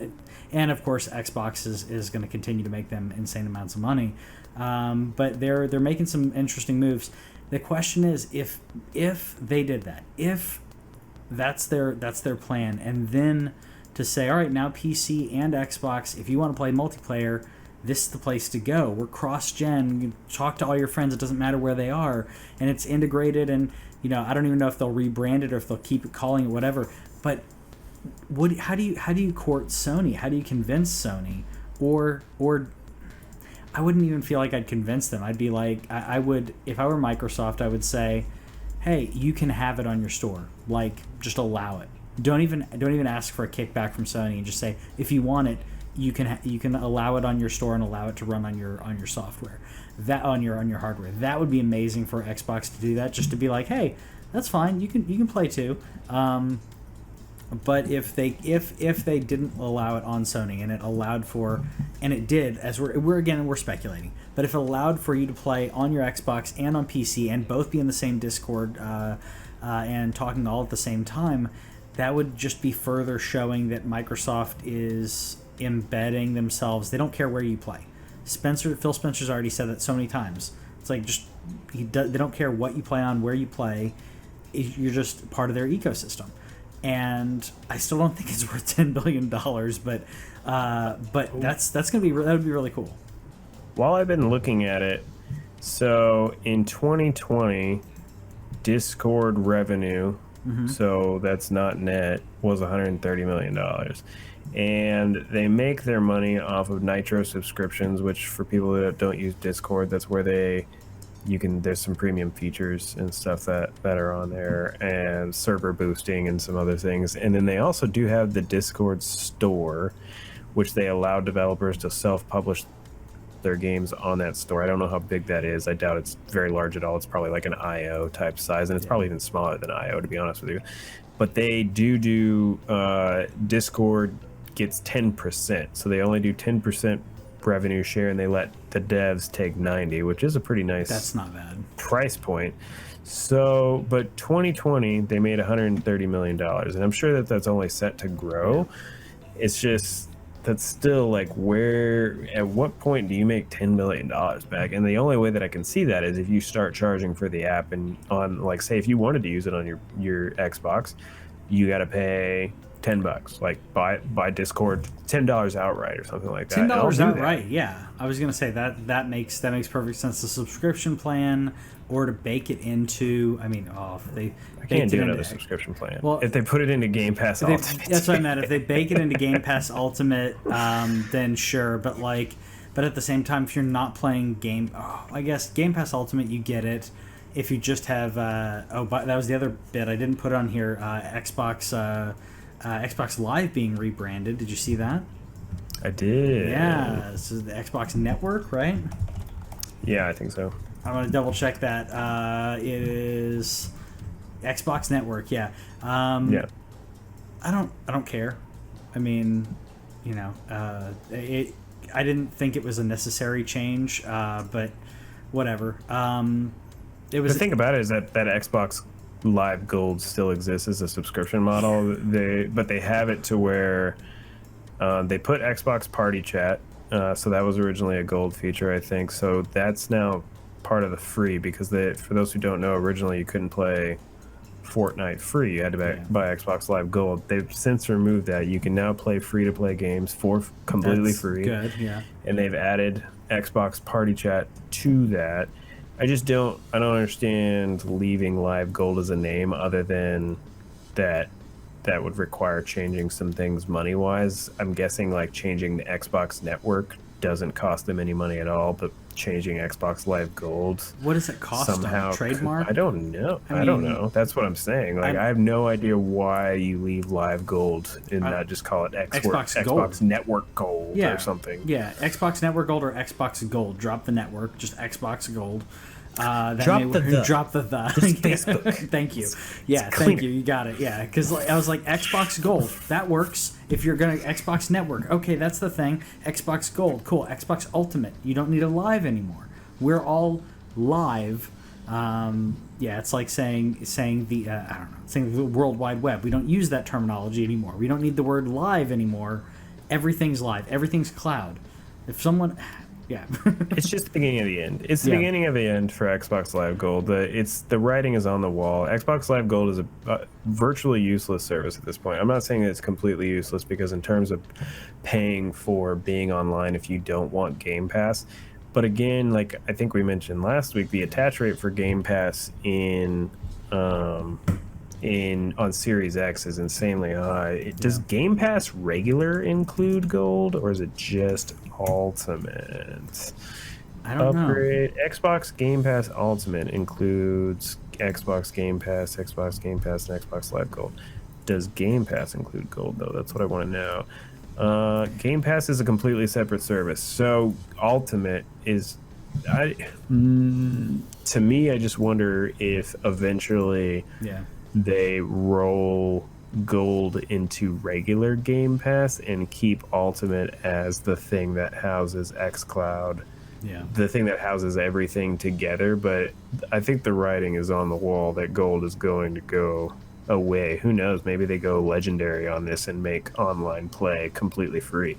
And of course, Xbox is going to continue to make them insane amounts of money. But they're making some interesting moves. The question is, if they did that, if that's their plan, and then to say, all right, now PC and Xbox, if you want to play multiplayer, this is the place to go. We're cross-gen. You talk to all your friends. It doesn't matter where they are. And it's integrated. And, I don't even know if they'll rebrand it or if they'll keep it calling it whatever. But how do you court Sony? How do you convince Sony? Or I wouldn't even feel like I'd convince them. I'd be like, I would, if I were Microsoft, I would say, hey, you can have it on your store. Like, just allow it. Don't even ask for a kickback from Sony, and just say, if you want it, you can allow it on your store and allow it to run on your software, that on your hardware. That would be amazing for Xbox to do that, just to be like, hey, that's fine, you can play too. But if they didn't allow it on Sony, and it allowed for, and it did, as we're speculating, but if it allowed for you to play on your Xbox and on PC and both be in the same Discord and talking all at the same time, that would just be further showing that Microsoft is embedding themselves. They don't care where you play. Phil Spencer's already said that so many times. It's like they don't care what you play on, where you play. You're just part of their ecosystem. And I still don't think it's worth $10 billion, but that would be really cool. While I've been looking at it, so in 2020, Discord revenue, so that's not net, was $130 million. And they make their money off of Nitro subscriptions, which for people that don't use Discord, that's where there's some premium features and stuff that are on there, and server boosting and some other things. And then they also do have the Discord store, which they allow developers to self-publish their games on that store. I don't know how big that is. I doubt it's very large at all. It's probably like an IO type size, and it's probably even smaller than IO, to be honest with you. But they do Discord gets 10%, so they only do 10% revenue share, and they let the devs take 90, which is a pretty nice. That's not bad. Price point. So, but 2020 they made $130 million, and I'm sure that that's only set to grow. It's just that's still like at what point do you make $10 million back? And the only way that I can see that is if you start charging for the app, and on, like, say if you wanted to use it on your Xbox, you got to pay $10, like buy Discord $10 outright or something like that. $10 outright, yeah. I was gonna say that makes perfect sense. The subscription plan, or to bake it into. I mean, I can't do another subscription plan. Well, if they put it into Game Pass Ultimate, that's what I meant. If they bake it into Game Pass Ultimate, then sure. But at the same time, if you're not playing I guess Game Pass Ultimate, you get it. If you just have, but that was the other bit I didn't put on here. Xbox Live being rebranded. Did you see that? I did. Yeah, this is the Xbox Network, right? Yeah, I think so. I'm gonna double check that. It is Xbox Network. Yeah. Yeah. I don't care. I mean, I didn't think it was a necessary change, but whatever. It was. The thing about it is that Xbox Live Gold still exists as a subscription model. But they have it to where they put Xbox Party Chat, so that was originally a gold feature, I think. So that's now part of the free, because for those who don't know, originally you couldn't play Fortnite free. You had to buy Xbox Live Gold. They've since removed that. You can now play free-to-play games for completely free. Good, yeah. And they've added Xbox Party Chat to that. I don't understand leaving Live Gold as a name, other than that would require changing some things money-wise. I'm guessing like changing the Xbox Network doesn't cost them any money at all, but changing Xbox Live Gold, what does it cost somehow? Trademark? I don't know. I don't know. That's what I'm saying. Like, I have no idea why you leave Live Gold and not just call it Xbox Network Gold or something. Yeah, Xbox Network Gold or Xbox Gold. Drop the network, just Xbox Gold. Drop the Facebook. Thank you. Yeah, thank you. You got it. Yeah, because I was like, Xbox Gold, that works. If you're gonna Xbox Network, okay, that's the thing. Xbox Gold, cool. Xbox Ultimate, you don't need a live anymore. We're all live. It's like saying saying the World Wide Web. We don't use that terminology anymore. We don't need the word live anymore. Everything's live. Everything's cloud. If someone. Yeah. It's just the beginning of the end. It's the beginning of the end for Xbox Live Gold. The writing is on the wall. Xbox Live Gold is a virtually useless service at this point. I'm not saying that it's completely useless, because in terms of paying for being online if you don't want Game Pass. But again, like I think we mentioned last week, the attach rate for Game Pass on Series X is insanely high. Does Game Pass regular include gold, or is it just Ultimate? I don't know. Xbox Game Pass Ultimate includes Xbox Game Pass, and Xbox Live Gold. Does Game Pass include gold, though? That's what I want to know. Game Pass is a completely separate service. So Ultimate is... to me, I just wonder if eventually they roll gold into regular Game Pass and keep Ultimate as the thing that houses xCloud, the thing that houses everything together. But I think the writing is on the wall that gold is going to go away. Who knows? Maybe they go legendary on this and make online play completely free,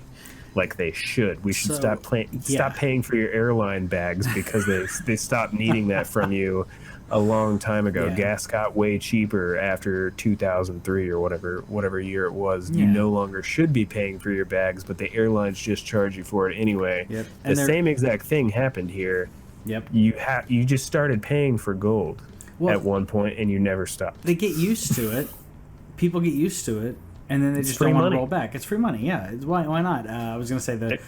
like they should. We should stop paying for your airline bags, because they stopped needing that from you a long time ago. Gas got way cheaper after 2003 or whatever year it was. You no longer should be paying for your bags, but the airlines just charge you for it anyway. The same exact thing happened here. You just started paying for gold at one point, and you never stopped. They get used to it. People get used to it, and then they just don't want to roll back. It's free money. Yeah, why not? I was going to say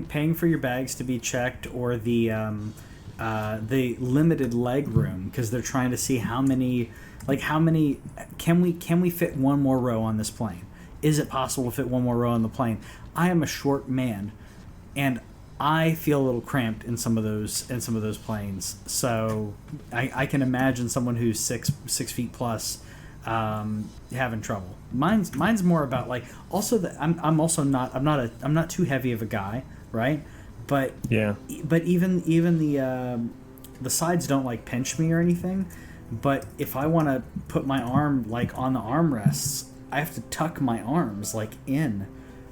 paying for your bags to be checked, or the limited leg room, because they're trying to see how many can we fit one more row on this plane? Is it possible to fit one more row on the plane? I am a short man, and I feel a little cramped in some of those planes. So I can imagine someone who's 6 feet plus having trouble. Mine's more about like also that I'm not too heavy of a guy, right? But Yeah. but even the sides don't like pinch me or anything. But if I want to put my arm like on the armrests, I have to tuck my arms like in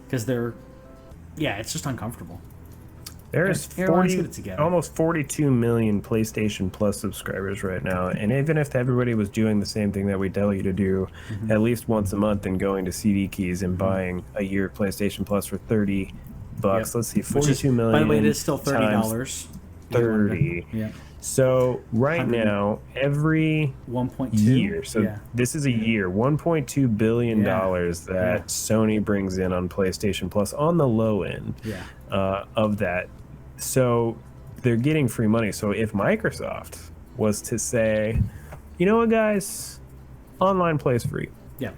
because it's just uncomfortable. There's Airlines get it together. almost 42 million PlayStation Plus subscribers right now, and even if everybody was doing the same thing that we tell you to do, at least once a month, and going to CD Keys and buying a year of PlayStation Plus for $30, Yep. let's see, 42 million. By the way, it is still times $30. 30. Yeah. So right now, every 1.2 year, so yeah. this is a year, $1.2 billion that Yeah. Sony brings in on PlayStation Plus on the low end of that. So they're getting free money. So if Microsoft was to say, you know what, guys, online play is free. Yeah.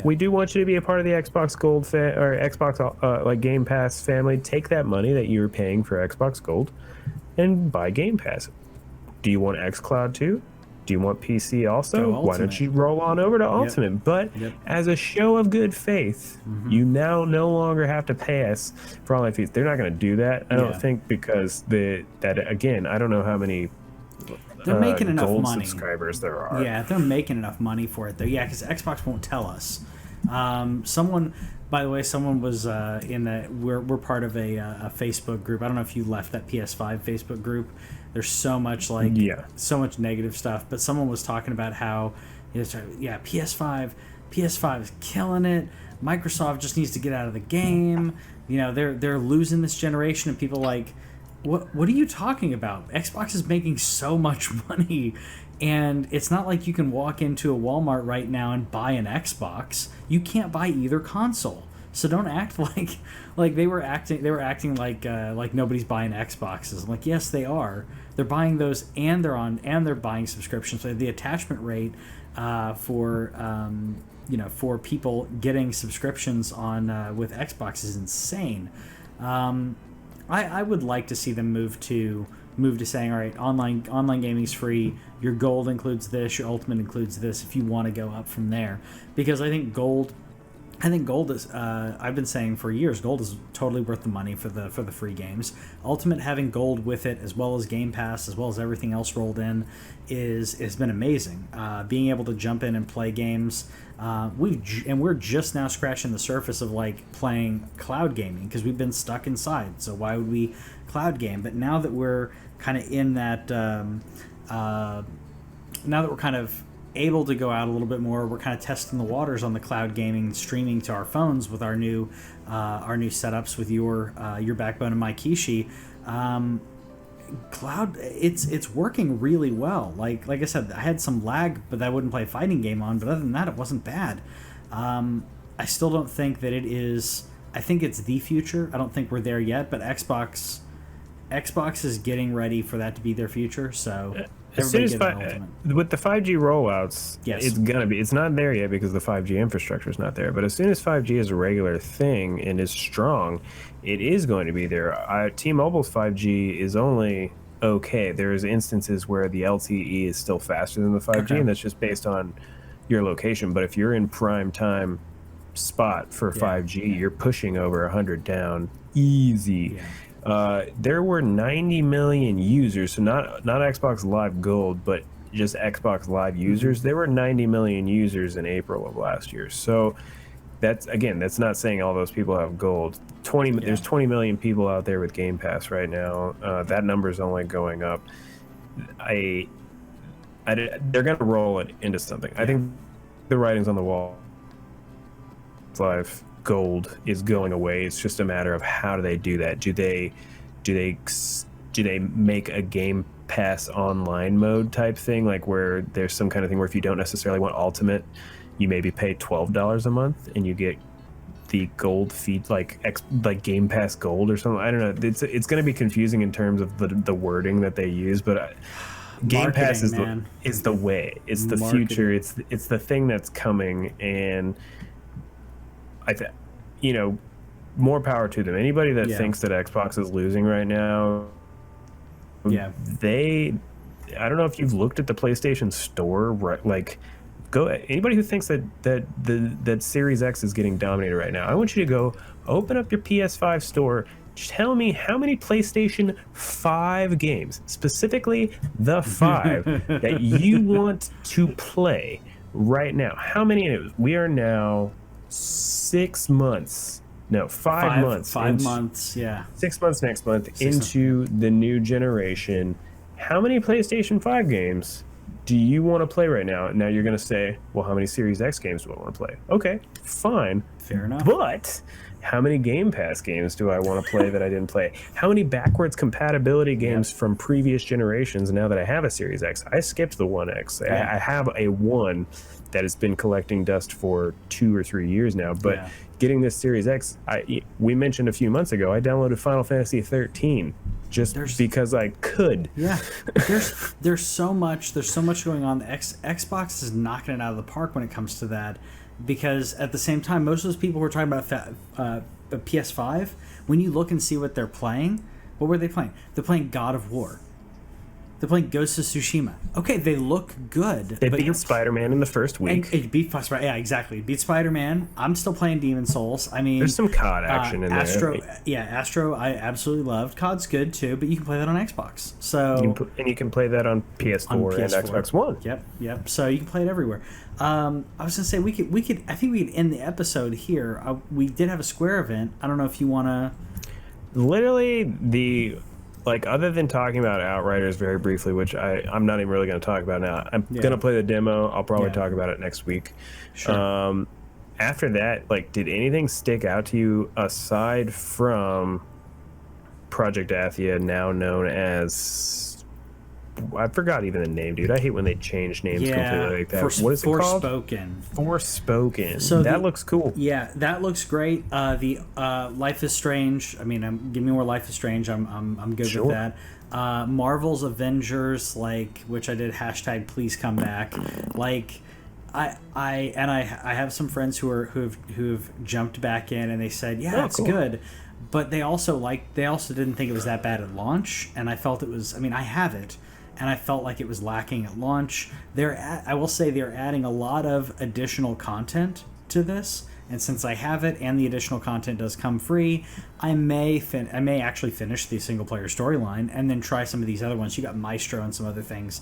We do want you to be a part of the Xbox Gold or Xbox like Game Pass family. Take that money that you're paying for Xbox Gold and buy Game Pass. Do you want xCloud too? Do you want PC also? Why don't you roll on over to Ultimate? But as a show of good faith, you now no longer have to pay us for online fees. They're not going to do that, I don't think, because again, I don't know how many they're making enough gold money. subscribers there are. Yeah, they're making enough money for it though. Yeah, because Xbox won't tell us. Someone was in the we're part of a Facebook group. I don't know if you left that PS5 Facebook group. There's so much so much negative stuff. But someone was talking about how PS5 is killing it. Microsoft just needs to get out of the game. They're losing this generation, and people like, what are you talking about? Xbox is making so much money. And it's not like you can walk into a Walmart right now and buy an Xbox. You can't buy either console. So don't act like they were acting like nobody's buying Xboxes. I'm like, yes, they are. They're buying those, and they're buying subscriptions. So the attachment rate for people getting subscriptions on with Xbox is insane. I would like to see them move to saying, all right, online gaming's free. Your gold includes this. Your ultimate includes this. If you want to go up from there, because I think gold is. I've been saying for years, gold is totally worth the money for the free games. Ultimate having gold with it, as well as Game Pass, as well as everything else rolled in, has been amazing. Being able to jump in and play games. We're just now scratching the surface of like playing cloud gaming because we've been stuck inside. So why would we cloud game? But now that we're kind of in that, now that we're kind of able to go out a little bit more, we're kind of testing the waters on the cloud gaming, streaming to our phones with our new setups with your Backbone and my Kishi. Cloud, it's working really well. Like I said, I had some lag, but I wouldn't play a fighting game on. But other than that, it wasn't bad. I still don't think that it is. I think it's the future. I don't think we're there yet, but Xbox is getting ready for that to be their future. So as soon as with the 5G rollouts, it's gonna be. It's not there yet because the 5G infrastructure is not there. But as soon as 5G is a regular thing and is strong, it is going to be there. T-Mobile's 5G is only okay. There's instances where the LTE is still faster than the 5G, and that's just based on your location. But if you're in prime time spot for 5G, you're pushing over 100 down easy. There were 90 million users, so not Xbox Live Gold, but just Xbox Live users. There were 90 million users in April of last year. So that's not saying all those people have gold. There's 20 million people out there with Game Pass right now. That number is only going up. They're going to roll it into something. I think the writing's on the wall. Live Gold is going away. It's just a matter of how do they do that. Do they make a Game Pass online mode type thing, like where there's some kind of thing where if you don't necessarily want Ultimate, you maybe pay $12 a month and you get the gold feed, like Game Pass Gold or something. I don't know. It's going to be confusing in terms of the wording that they use, but Game Pass is the way. It's the future. It's the thing that's coming, and more power to them. Anybody that thinks that Xbox is losing right now, I don't know if you've looked at the PlayStation Store, right? Like, anybody who thinks that Series X is getting dominated right now, I want you to go open up your PS5 store. Tell me how many PlayStation 5 games, specifically the 5, that you want to play right now. How many? We are now 6 months. No, 5 months. 5 months, yeah. 6 months next month into the new generation. How many PlayStation 5 games do you want to play right now? Now you're going to say, well, how many Series X games do I want to play? Okay, fine. Fair enough. But how many Game Pass games do I want to play that I didn't play? How many backwards compatibility games from previous generations now that I have a Series X? I skipped the One X. I have a One that has been collecting dust for 2 or 3 years now. But getting this Series X, we mentioned a few months ago, I downloaded Final Fantasy 13 just because I could. Yeah, there's so much going on. The Xbox is knocking it out of the park when it comes to that, because at the same time, most of those people who are talking about PS5, when you look and see what they're playing, what were they playing? They're playing God of War. They're playing Ghost of Tsushima. Okay, they look good. They beat Spider-Man in the first week. It beat Spider-Man. Yeah, exactly. It beat Spider-Man. I'm still playing Demon Souls. I mean, there's some COD action in Astro, there. Yeah, Astro I absolutely loved. COD's good too, but you can play that on Xbox. So you can play that on PS4 and Xbox One. Yep. So you can play it everywhere. I was gonna say we could. I think we could end the episode here. We did have a Square event. I don't know if you want to. Literally other than talking about Outriders very briefly, which I'm not even really going to talk about now. I'm going to play the demo. I'll probably talk about it next week. Sure. After that, did anything stick out to you aside from Project Athia, now known as... I forgot even the name, dude. I hate when they change names completely like that. What is it called? Forspoken. So that looks cool. Yeah, that looks great. The Life is Strange. I mean, give me more Life is Strange. I'm good with that. Marvel's Avengers, which I did # please come back. I have some friends who've jumped back in, and they said, it's cool. Good. But they also didn't think it was that bad at launch, and I felt it was. I mean, I have it, and I felt like it was lacking at launch. I will say they're adding a lot of additional content to this, and since I have it and the additional content does come free, I may actually finish the single player storyline and then try some of these other ones. You got Maestro and some other things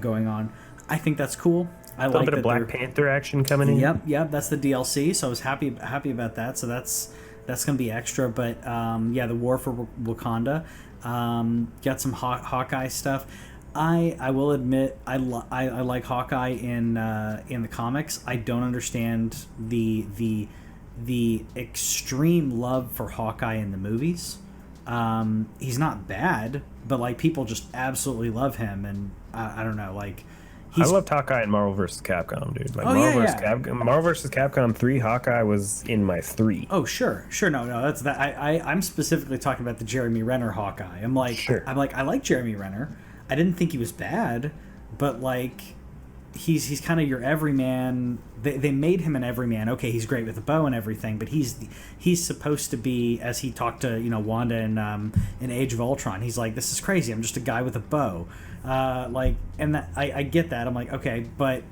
going on. I think that's cool. I like a little bit of Black Panther action coming in. Yep, that's the DLC. So I was happy about that. So that's going to be extra. But the War for Wakanda, got some Hawkeye stuff. I will admit I like Hawkeye in the comics. I don't understand the extreme love for Hawkeye in the movies. He's not bad, but people just absolutely love him, and I don't know, I loved Hawkeye in Marvel vs. Capcom, dude. Marvel vs. Capcom 3, Hawkeye was in my 3. Oh, sure. No, that's that. I'm specifically talking about the Jeremy Renner Hawkeye. I like Jeremy Renner. I didn't think he was bad, but he's kind of your everyman. They made him an everyman. Okay, he's great with a bow and everything, but he's supposed to be, as he talked to Wanda in Age of Ultron. He's like, this is crazy. I'm just a guy with a bow. And that I get that. I'm like, okay, but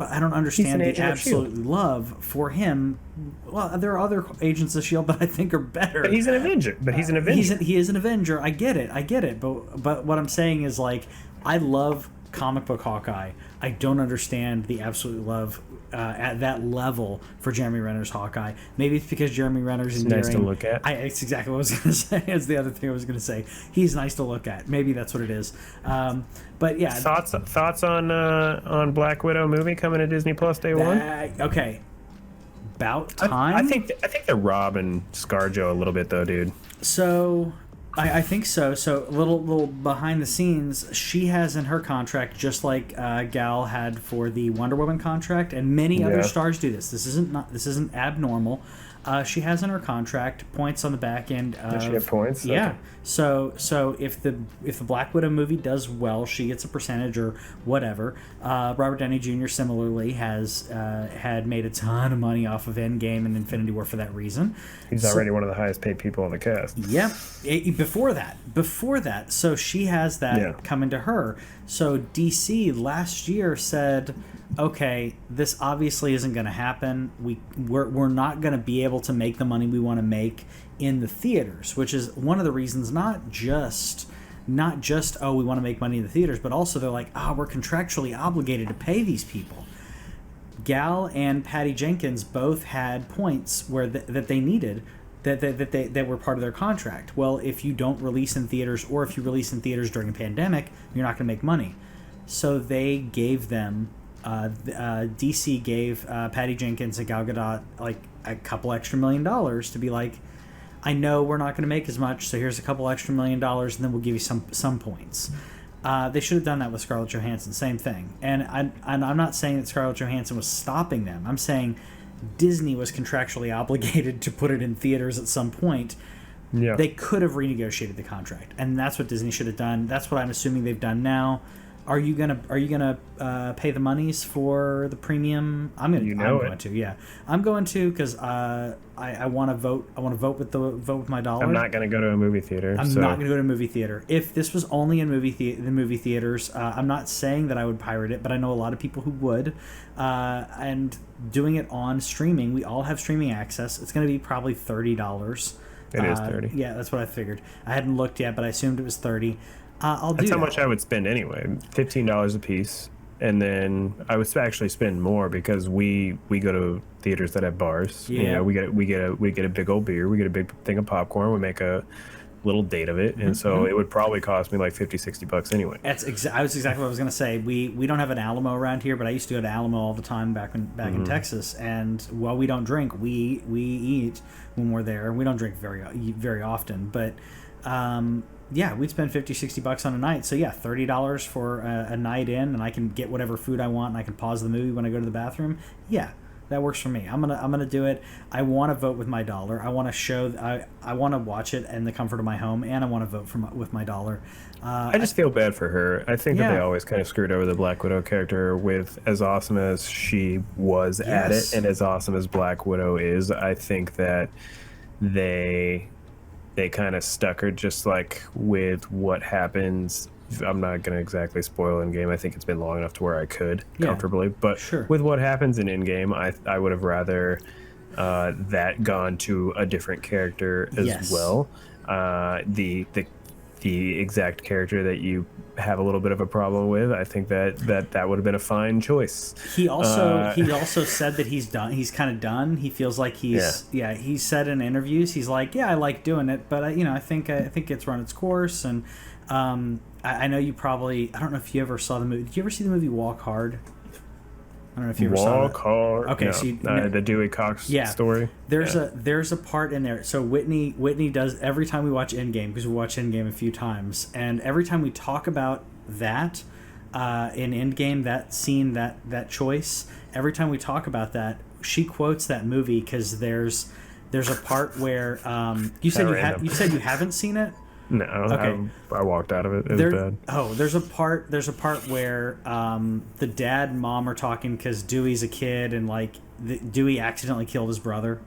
I don't understand the absolute love for him. Well, there are other Agents of S.H.I.E.L.D. that I think are better. But he's an Avenger. He is an Avenger. I get it. But what I'm saying is, I love comic book Hawkeye. I don't understand the absolute love at that level for Jeremy Renner's Hawkeye. Maybe it's because Jeremy Renner's endearing. Nice to look at. It's exactly what I was going to say. It's the other thing I was going to say. He's nice to look at. Maybe that's what it is. But yeah. Thoughts on Black Widow movie coming to Disney Plus day one? Okay. About time. I think they're robbing ScarJo a little bit though, dude. So. I think so. So a little behind the scenes, she has in her contract, just like Gal had for the Wonder Woman contract, and many other stars do this. This isn't abnormal. She has in her contract points on the back end. Does she have points? Yeah. Okay. So if the Black Widow movie does well, she gets a percentage or whatever. Robert Downey Jr. similarly has had made a ton of money off of Endgame and Infinity War for that reason. He's already one of the highest paid people in the cast. Yep. Before that, so she has that coming to her. So DC last year said, okay, this obviously isn't going to happen. We're not going to be able to make the money we want to make in the theaters, which is one of the reasons. Not just oh, we want to make money in the theaters, but also they're like, we're contractually obligated to pay these people. Gal and Patty Jenkins both had points where that they needed that were part of their contract. Well, if you don't release in theaters, or if you release in theaters during a pandemic, you're not going to make money. So they gave them. DC gave Patty Jenkins and Gal Gadot like a couple extra $1 million to be like, I know we're not going to make as much, so here's a couple extra $1 million, and then we'll give you some points. They should have done that with Scarlett Johansson, same thing. And I'm not saying that Scarlett Johansson was stopping them. I'm saying Disney was contractually obligated to put it in theaters at some point. Yeah. They could have renegotiated the contract, and that's what Disney should have done. That's what I'm assuming they've done now. Are you gonna pay the monies for the premium? I'm going to. Yeah, I'm going to because I want to vote. I want to vote with my dollar. I'm not going to go to a movie theater. I'm not going to go to a movie theater. If this was only in the movie theaters, I'm not saying that I would pirate it, but I know a lot of people who would. And doing it on streaming, we all have streaming access. It's going to be probably $30. It is 30. Yeah, that's what I figured. I hadn't looked yet, but I assumed it was 30. That's how much I would spend anyway. $15 a piece, and then I would actually spend more because we go to theaters that have bars. Yeah. You know, we get a big old beer, we get a big thing of popcorn, we make a little date of it, and so it would probably cost me like $50-$60 anyway. That's exactly what I was going to say. We don't have an Alamo around here, but I used to go to Alamo all the time back in Texas, and while we don't drink, we eat when we're there. We don't drink very often, but. Yeah, we'd spend $50-$60 on a night. So yeah, $30 for a night in, and I can get whatever food I want, and I can pause the movie when I go to the bathroom. Yeah, that works for me. I'm gonna do it. I want to vote with my dollar. I want to show. I want to watch it in the comfort of my home, and I want to vote with my dollar. I just feel bad for her. I think that they always kind of screwed over the Black Widow character with as awesome as she was at it, and as awesome as Black Widow is. I think that they kind of stuck her just like with what happens. I'm not going to exactly spoil Endgame. I think it's been long enough to where I could comfortably. But with what happens in Endgame, I would have rather that gone to a different character as well. The exact character that you have a little bit of a problem with, I think that would have been a fine choice. He also said that he's done. He's kind of done. He feels like he's he said in interviews, he's like, I like doing it, but I think it's run its course. And I know you probably, I don't know if you ever saw the movie. Did you ever see the movie Walk Hard? I don't know if you ever saw Walk Hard. Okay, no. So the Dewey Cox story. There's a part in there. So Whitney does every time we watch Endgame, because we watch Endgame a few times, and every time we talk about that in Endgame, that scene, that choice, every time we talk about that, she quotes that movie because there's a part where you said you haven't seen it. No, okay. I walked out of it. It was bad. Oh, there's a part where the dad and mom are talking because Dewey's a kid, and like Dewey accidentally killed his brother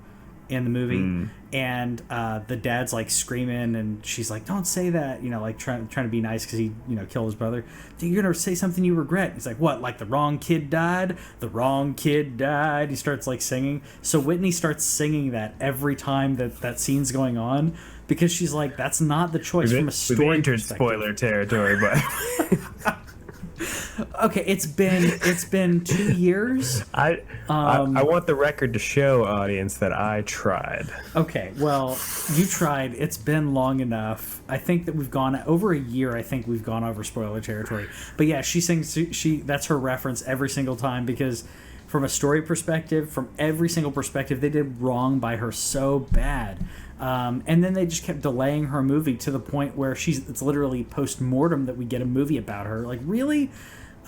in the movie, and the dad's like screaming, and she's like, "Don't say that," like trying to be nice because he killed his brother. You're gonna say something you regret. He's like, "What? Like the wrong kid died? The wrong kid died." He starts like singing. So Whitney starts singing that every time that scene's going on. Because she's like, that's not the choice from a story entered perspective. Spoiler territory, but okay, it's been 2 years. I want the record to show, audience, that I tried. Okay, well, you tried. It's been long enough. I think that we've gone over a year. I think we've gone over spoiler territory. But yeah, she sings. That's her reference every single time because. From a story perspective, from every single perspective, they did wrong by her so bad. And then they just kept delaying her movie to the point where it's literally post-mortem that we get a movie about her. Like, really?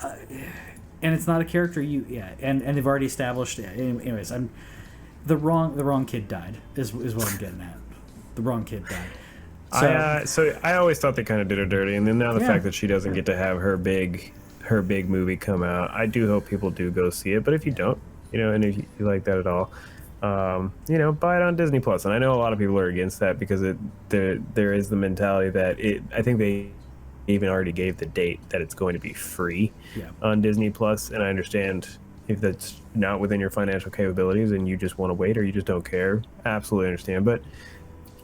And it's not a character and they've already established. Anyways, the wrong kid died is what I'm getting at. The wrong kid died. So I always thought they kind of did her dirty, and then now the fact that she doesn't get to have her big movie come out, I do hope people do go see it. But if you don't, and if you like that at all, buy it on Disney Plus. And I know a lot of people are against that because there is the mentality that I think they even already gave the date that it's going to be free on Disney Plus, and I understand if that's not within your financial capabilities and you just want to wait or you just don't care. Absolutely understand, but.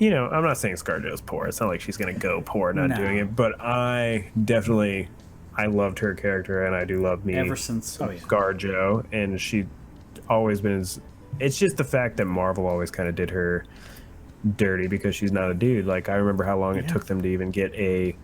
I'm not saying ScarJo's poor. It's not like she's going to go poor not doing it. But I loved her character, and I do love me ever since ScarJo, and she always been. It's just the fact that Marvel always kind of did her dirty because she's not a dude. Like I remember how long it took them to even get a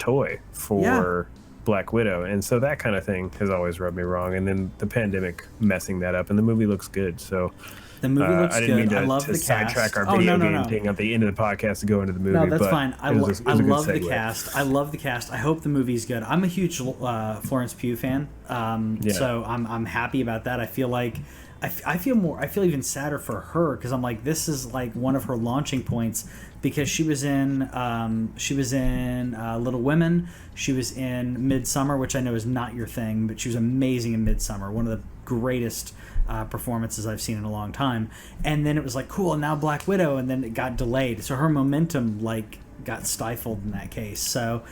toy for Black Widow, and so that kind of thing has always rubbed me wrong. And then the pandemic messing that up, and the movie looks good, so. The movie looks I didn't good. mean I love to the cast. sidetrack our video game thing at the end of the podcast to go into the movie. No, that's but fine. I it love the cast. I love the cast. I hope the movie's good. I'm a huge Florence Pugh fan, so I'm happy about that. I feel like I feel even sadder for her because I'm like, this is like one of her launching points because she was in Little Women. She was in Midsummer, which I know is not your thing, but she was amazing in Midsummer. One of the greatest performances I've seen in a long time. And then it was like, cool, and now Black Widow, and then it got delayed. So her momentum got stifled in that case. So,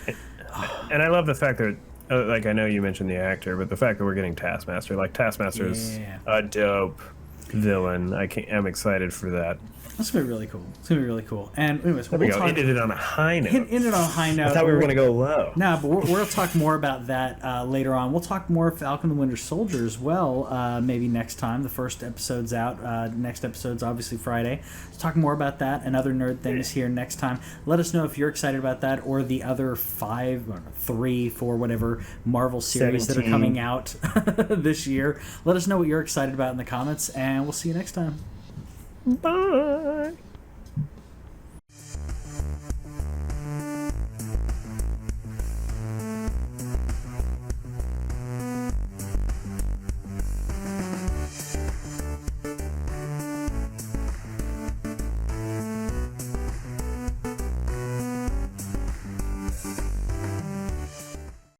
and I love the fact that I know you mentioned the actor, but the fact that we're getting Taskmaster, Taskmaster's a dope villain. I'm excited for that. That's gonna be really cool. It's gonna be really cool. And anyways, ended it on a high note. Ended on a high note. I thought we were gonna go low. No, but we'll talk more about that later on. We'll talk more Falcon and the Winter Soldier as well. Maybe next time. The first episode's out. Next episode's obviously Friday. Let's talk more about that and other nerd things here next time. Let us know if you're excited about that or the other 3, 4, whatever Marvel series 17. that are coming out this year. Let us know what you're excited about in the comments, and we'll see you next time. Bye.